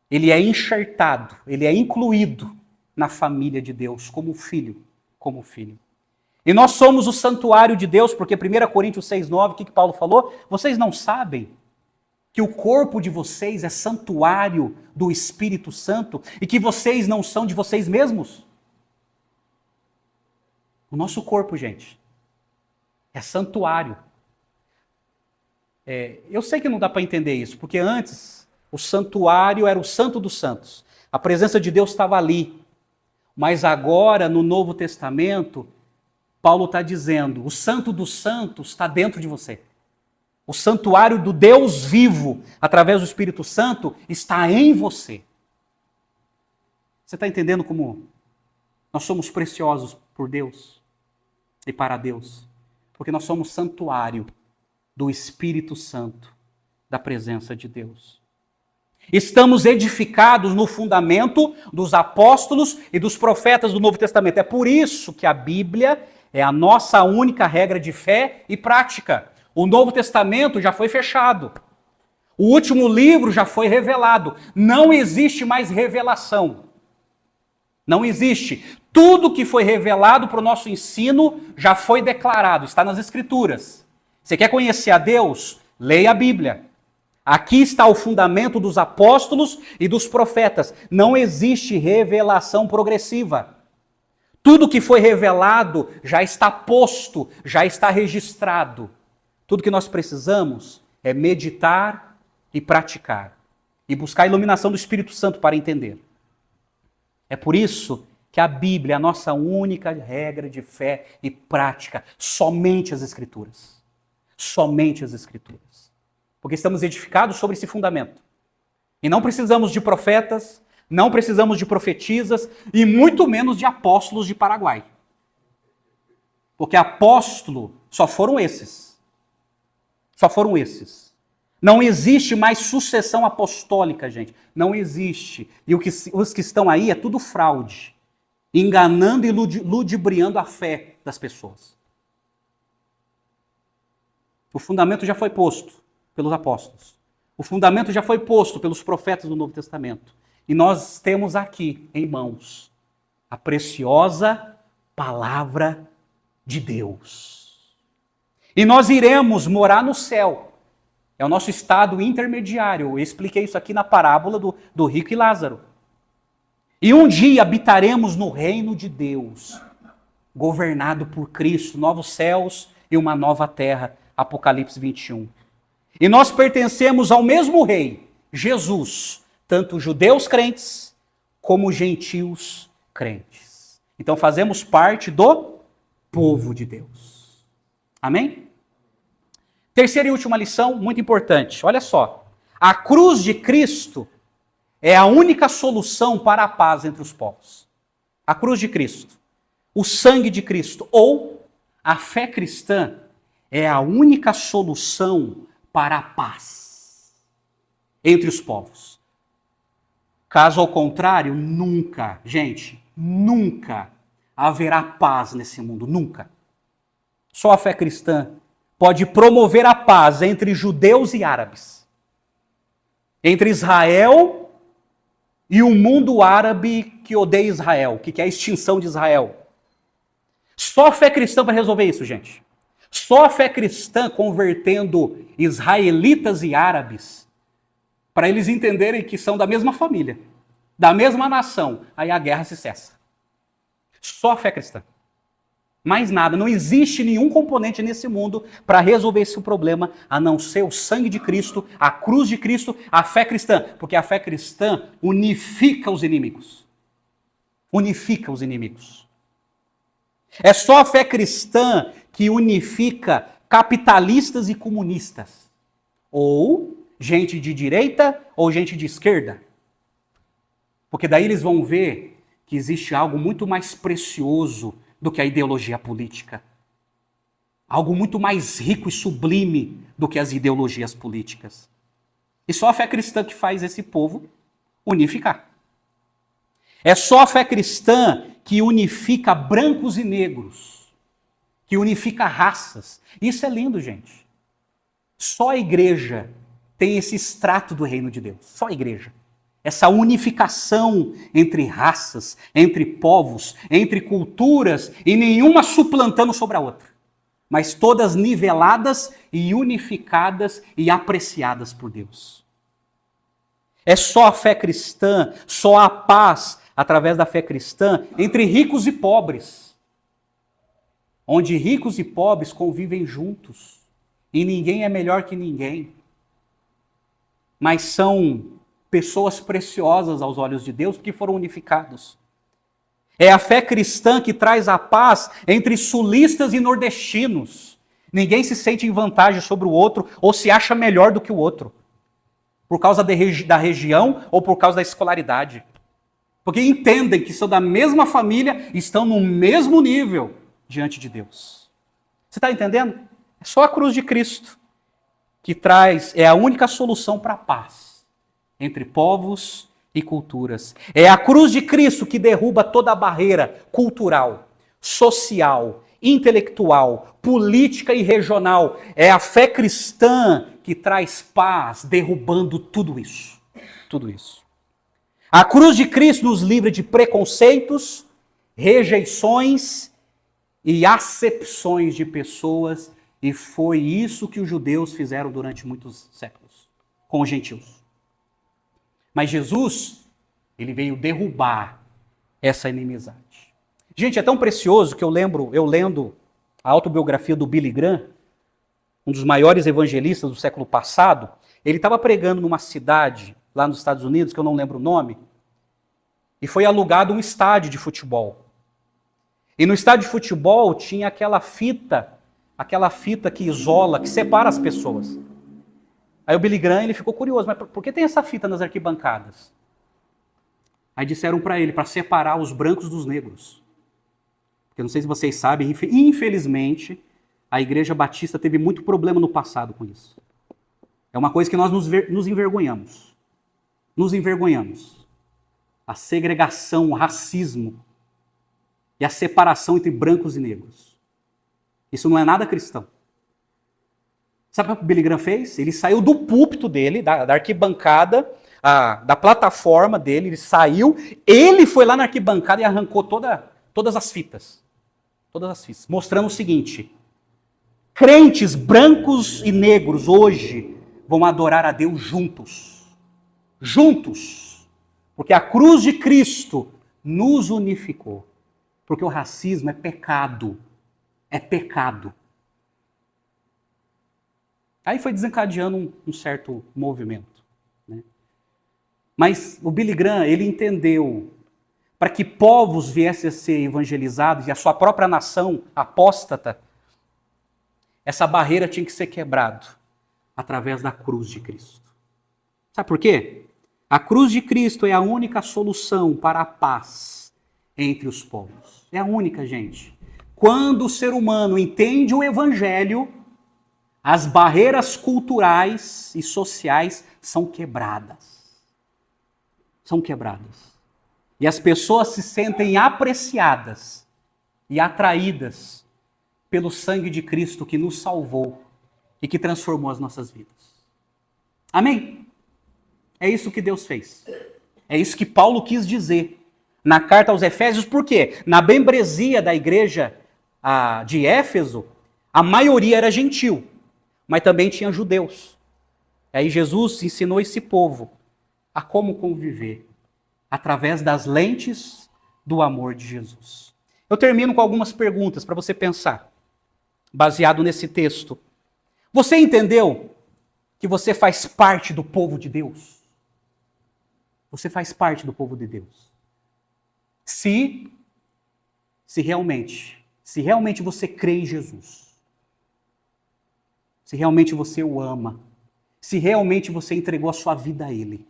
ele é enxertado, ele é incluído na família de Deus, como filho, como filho. E nós somos o santuário de Deus, porque 1 Coríntios 6,9, o que Paulo falou? Vocês não sabem que o corpo de vocês é santuário do Espírito Santo e que vocês não são de vocês mesmos? O nosso corpo, gente, é santuário. Eu sei que não dá para entender isso, porque antes o santuário era o santo dos santos. A presença de Deus estava ali. Mas agora, no Novo Testamento, Paulo está dizendo, o santo dos santos está dentro de você. O santuário do Deus vivo, através do Espírito Santo, está em você. Você está entendendo como nós somos preciosos por Deus e para Deus? Porque nós somos santuário do Espírito Santo, da presença de Deus. Estamos edificados no fundamento dos apóstolos e dos profetas do Novo Testamento. É por isso que a Bíblia é a nossa única regra de fé e prática. O Novo Testamento já foi fechado. O último livro já foi revelado. Não existe mais revelação. Não existe. Tudo que foi revelado para o nosso ensino já foi declarado, está nas Escrituras. Você quer conhecer a Deus? Leia a Bíblia. Aqui está o fundamento dos apóstolos e dos profetas. Não existe revelação progressiva. Tudo que foi revelado já está posto, já está registrado. Tudo que nós precisamos é meditar e praticar. E buscar a iluminação do Espírito Santo para entender. É por isso que a Bíblia é a nossa única regra de fé e prática. Somente as Escrituras. Somente as Escrituras. Porque estamos edificados sobre esse fundamento. E não precisamos de profetas, não precisamos de profetisas e muito menos de apóstolos de Paraguai. Porque apóstolo só foram esses. Só foram esses. Não existe mais sucessão apostólica, gente. Não existe. E os que estão aí é tudo fraude. Enganando e ludibriando a fé das pessoas. O fundamento já foi posto pelos apóstolos. O fundamento já foi posto pelos profetas do Novo Testamento. E nós temos aqui em mãos a preciosa palavra de Deus. E nós iremos morar no céu. É o nosso estado intermediário. Eu expliquei isso aqui na parábola do rico e Lázaro. E um dia habitaremos no reino de Deus, governado por Cristo, novos céus e uma nova terra. Apocalipse 21. E nós pertencemos ao mesmo rei, Jesus, tanto judeus crentes como gentios crentes. Então fazemos parte do povo de Deus. Amém? Terceira e última lição, muito importante. Olha só. A cruz de Cristo é a única solução para a paz entre os povos. A cruz de Cristo, o sangue de Cristo ou a fé cristã é a única solução para a paz entre os povos. Caso ao contrário, nunca, gente, nunca haverá paz nesse mundo, nunca. Só a fé cristã pode promover a paz entre judeus e árabes, entre Israel e o mundo árabe que odeia Israel, que quer a extinção de Israel. Só a fé cristã para resolver isso, gente. Só a fé cristã convertendo israelitas e árabes para eles entenderem que são da mesma família, da mesma nação, aí a guerra se cessa. Só a fé cristã. Mais nada, não existe nenhum componente nesse mundo para resolver esse problema, a não ser o sangue de Cristo, a cruz de Cristo, a fé cristã, porque a fé cristã unifica os inimigos. Unifica os inimigos. É só a fé cristã que unifica capitalistas e comunistas. Ou gente de direita ou gente de esquerda. Porque daí eles vão ver que existe algo muito mais precioso do que a ideologia política. Algo muito mais rico e sublime do que as ideologias políticas. E só a fé cristã que faz esse povo unificar. É só a fé cristã que unifica brancos e negros, que unifica raças. Isso é lindo, gente. Só a igreja tem esse extrato do reino de Deus. Só a igreja. Essa unificação entre raças, entre povos, entre culturas, e nenhuma suplantando sobre a outra, mas todas niveladas e unificadas e apreciadas por Deus. É só a fé cristã, só a paz através da fé cristã entre ricos e pobres, onde ricos e pobres convivem juntos e ninguém é melhor que ninguém, mas são pessoas preciosas aos olhos de Deus porque foram unificados. É a fé cristã que traz a paz entre sulistas e nordestinos. Ninguém se sente em vantagem sobre o outro ou se acha melhor do que o outro, por causa da região ou por causa da escolaridade. Porque entendem que são da mesma família e estão no mesmo nível diante de Deus. Você está entendendo? É só a cruz de Cristo que é a única solução para a paz entre povos e culturas. É a cruz de Cristo que derruba toda a barreira cultural, social, intelectual, política e regional. É a fé cristã que traz paz, derrubando tudo isso. Tudo isso. A cruz de Cristo nos livra de preconceitos, rejeições e acepções de pessoas, e foi isso que os judeus fizeram durante muitos séculos com os gentios. Mas Jesus, ele veio derrubar essa inimizade. Gente, é tão precioso que eu lendo a autobiografia do Billy Graham, um dos maiores evangelistas do século passado, ele estava pregando numa cidade lá nos Estados Unidos, que eu não lembro o nome, e foi alugado um estádio de futebol. E no estádio de futebol tinha aquela fita que isola, que separa as pessoas. Aí o Billy Graham ele ficou curioso, mas por que tem essa fita nas arquibancadas? Aí disseram para ele, para separar os brancos dos negros. Porque não sei se vocês sabem, infelizmente, a Igreja Batista teve muito problema no passado com isso. É uma coisa que nós nos envergonhamos. Nos envergonhamos. A segregação, o racismo e a separação entre brancos e negros. Isso não é nada cristão. Sabe o que o Billy Graham fez? Ele saiu do púlpito dele, da arquibancada, da plataforma dele, ele saiu, ele foi lá na arquibancada e arrancou todas as fitas. Todas as fitas. Mostrando o seguinte: crentes brancos e negros hoje vão adorar a Deus juntos. Juntos. Porque a cruz de Cristo nos unificou. Porque o racismo é pecado. É pecado. Aí foi desencadeando um certo movimento. Né? Mas o Billy Graham, ele entendeu, para que povos viessem a ser evangelizados e a sua própria nação apóstata, essa barreira tinha que ser quebrada através da cruz de Cristo. Sabe por quê? A cruz de Cristo é a única solução para a paz entre os povos. É a única, gente. Quando o ser humano entende o evangelho, as barreiras culturais e sociais são quebradas. São quebradas. E as pessoas se sentem apreciadas e atraídas pelo sangue de Cristo que nos salvou e que transformou as nossas vidas. Amém? É isso que Deus fez. É isso que Paulo quis dizer na carta aos Efésios. Por quê? Na membresia da igreja de Éfeso, a maioria era gentil, mas também tinha judeus. E aí Jesus ensinou esse povo a como conviver através das lentes do amor de Jesus. Eu termino com algumas perguntas para você pensar, baseado nesse texto. Você entendeu que você faz parte do povo de Deus? Você faz parte do povo de Deus. Se realmente você crê em Jesus, se realmente você o ama, se realmente você entregou a sua vida a Ele.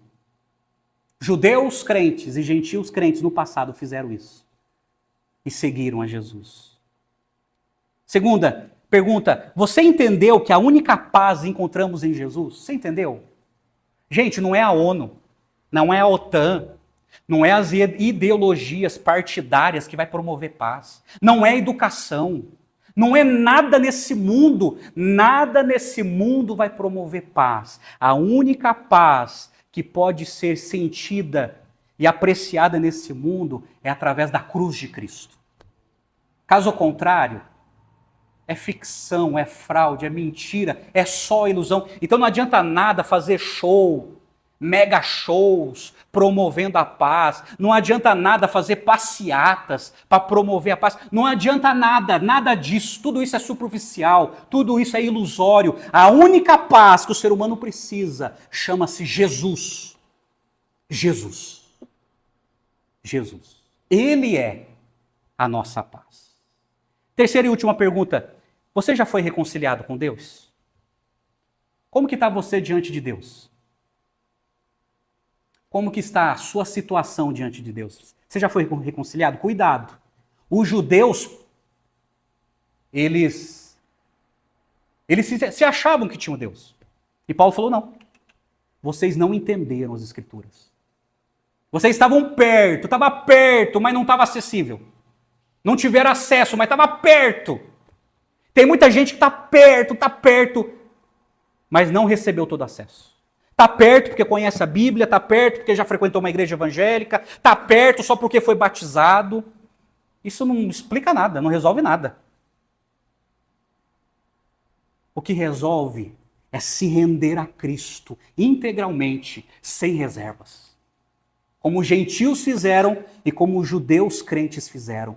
Judeus crentes e gentios crentes no passado fizeram isso e seguiram a Jesus. Segunda pergunta, você entendeu que a única paz encontramos em Jesus? Você entendeu? Gente, não é a ONU, não é a OTAN, não é as ideologias partidárias que vai promover paz, não é a educação, Não é nada nesse mundo vai promover paz. A única paz que pode ser sentida e apreciada nesse mundo é através da cruz de Cristo. Caso contrário, é ficção, é fraude, é mentira, é só ilusão. Então não adianta nada fazer show, mega shows, promovendo a paz. Não adianta nada fazer passeatas para promover a paz. Não adianta nada, nada disso. Tudo isso é superficial, tudo isso é ilusório. A única paz que o ser humano precisa chama-se Jesus. Jesus. Jesus. Ele é a nossa paz. Terceira e última pergunta. Você já foi reconciliado com Deus? Como que está você diante de Deus? Como que está a sua situação diante de Deus? Você já foi reconciliado? Cuidado. Os judeus, eles se achavam que tinham Deus. E Paulo falou, não. Vocês não entenderam as Escrituras. Vocês estavam perto, estava perto, mas não estava acessível. Não tiveram acesso, mas estava perto. Tem muita gente que está perto, mas não recebeu todo acesso. Está perto porque conhece a Bíblia, está perto porque já frequentou uma igreja evangélica, está perto só porque foi batizado. Isso não explica nada, não resolve nada. O que resolve é se render a Cristo integralmente, sem reservas. Como os gentios fizeram e como os judeus crentes fizeram.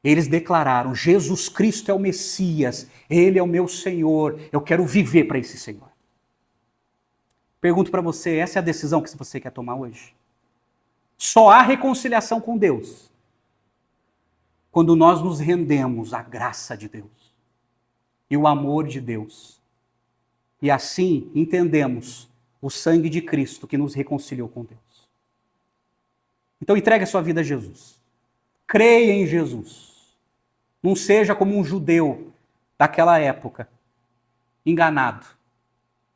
Eles declararam, Jesus Cristo é o Messias, Ele é o meu Senhor, eu quero viver para esse Senhor. Pergunto para você, essa é a decisão que você quer tomar hoje? Só há reconciliação com Deus quando nós nos rendemos à graça de Deus e o amor de Deus. E assim entendemos o sangue de Cristo que nos reconciliou com Deus. Então entregue a sua vida a Jesus. Creia em Jesus. Não seja como um judeu daquela época, enganado.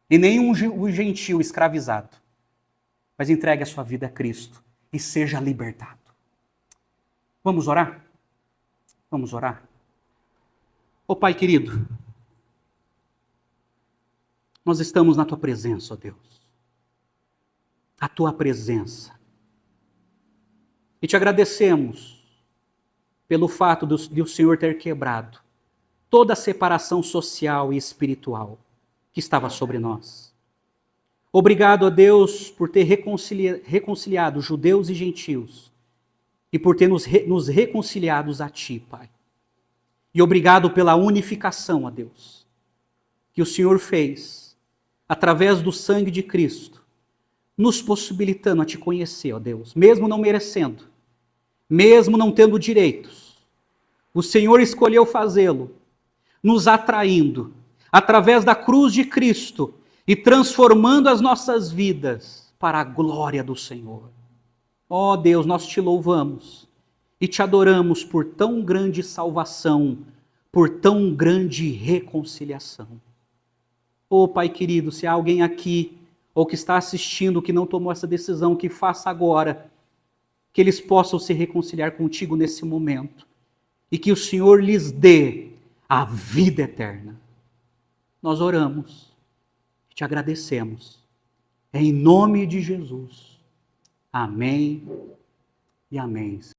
E nem um gentil escravizado. Mas entregue a sua vida a Cristo e seja libertado. Vamos orar? Vamos orar? Ô Pai querido, nós estamos na Tua presença, ó Deus. A Tua presença. E te agradecemos pelo fato de o Senhor ter quebrado toda a separação social e espiritual que estava sobre nós. Obrigado a Deus por ter reconciliado judeus e gentios e por ter nos reconciliados a Ti, Pai. E obrigado pela unificação, ó Deus, que o Senhor fez através do sangue de Cristo, nos possibilitando a Te conhecer, ó Deus, mesmo não merecendo, mesmo não tendo direitos. O Senhor escolheu fazê-lo, nos atraindo através da cruz de Cristo e transformando as nossas vidas para a glória do Senhor. Ó Deus, nós Te louvamos e Te adoramos por tão grande salvação, por tão grande reconciliação. Ó Pai querido, se há alguém aqui ou que está assistindo que não tomou essa decisão, que faça agora, que eles possam se reconciliar contigo nesse momento e que o Senhor lhes dê a vida eterna. Nós oramos, te agradecemos, em nome de Jesus. Amém e amém, Senhor.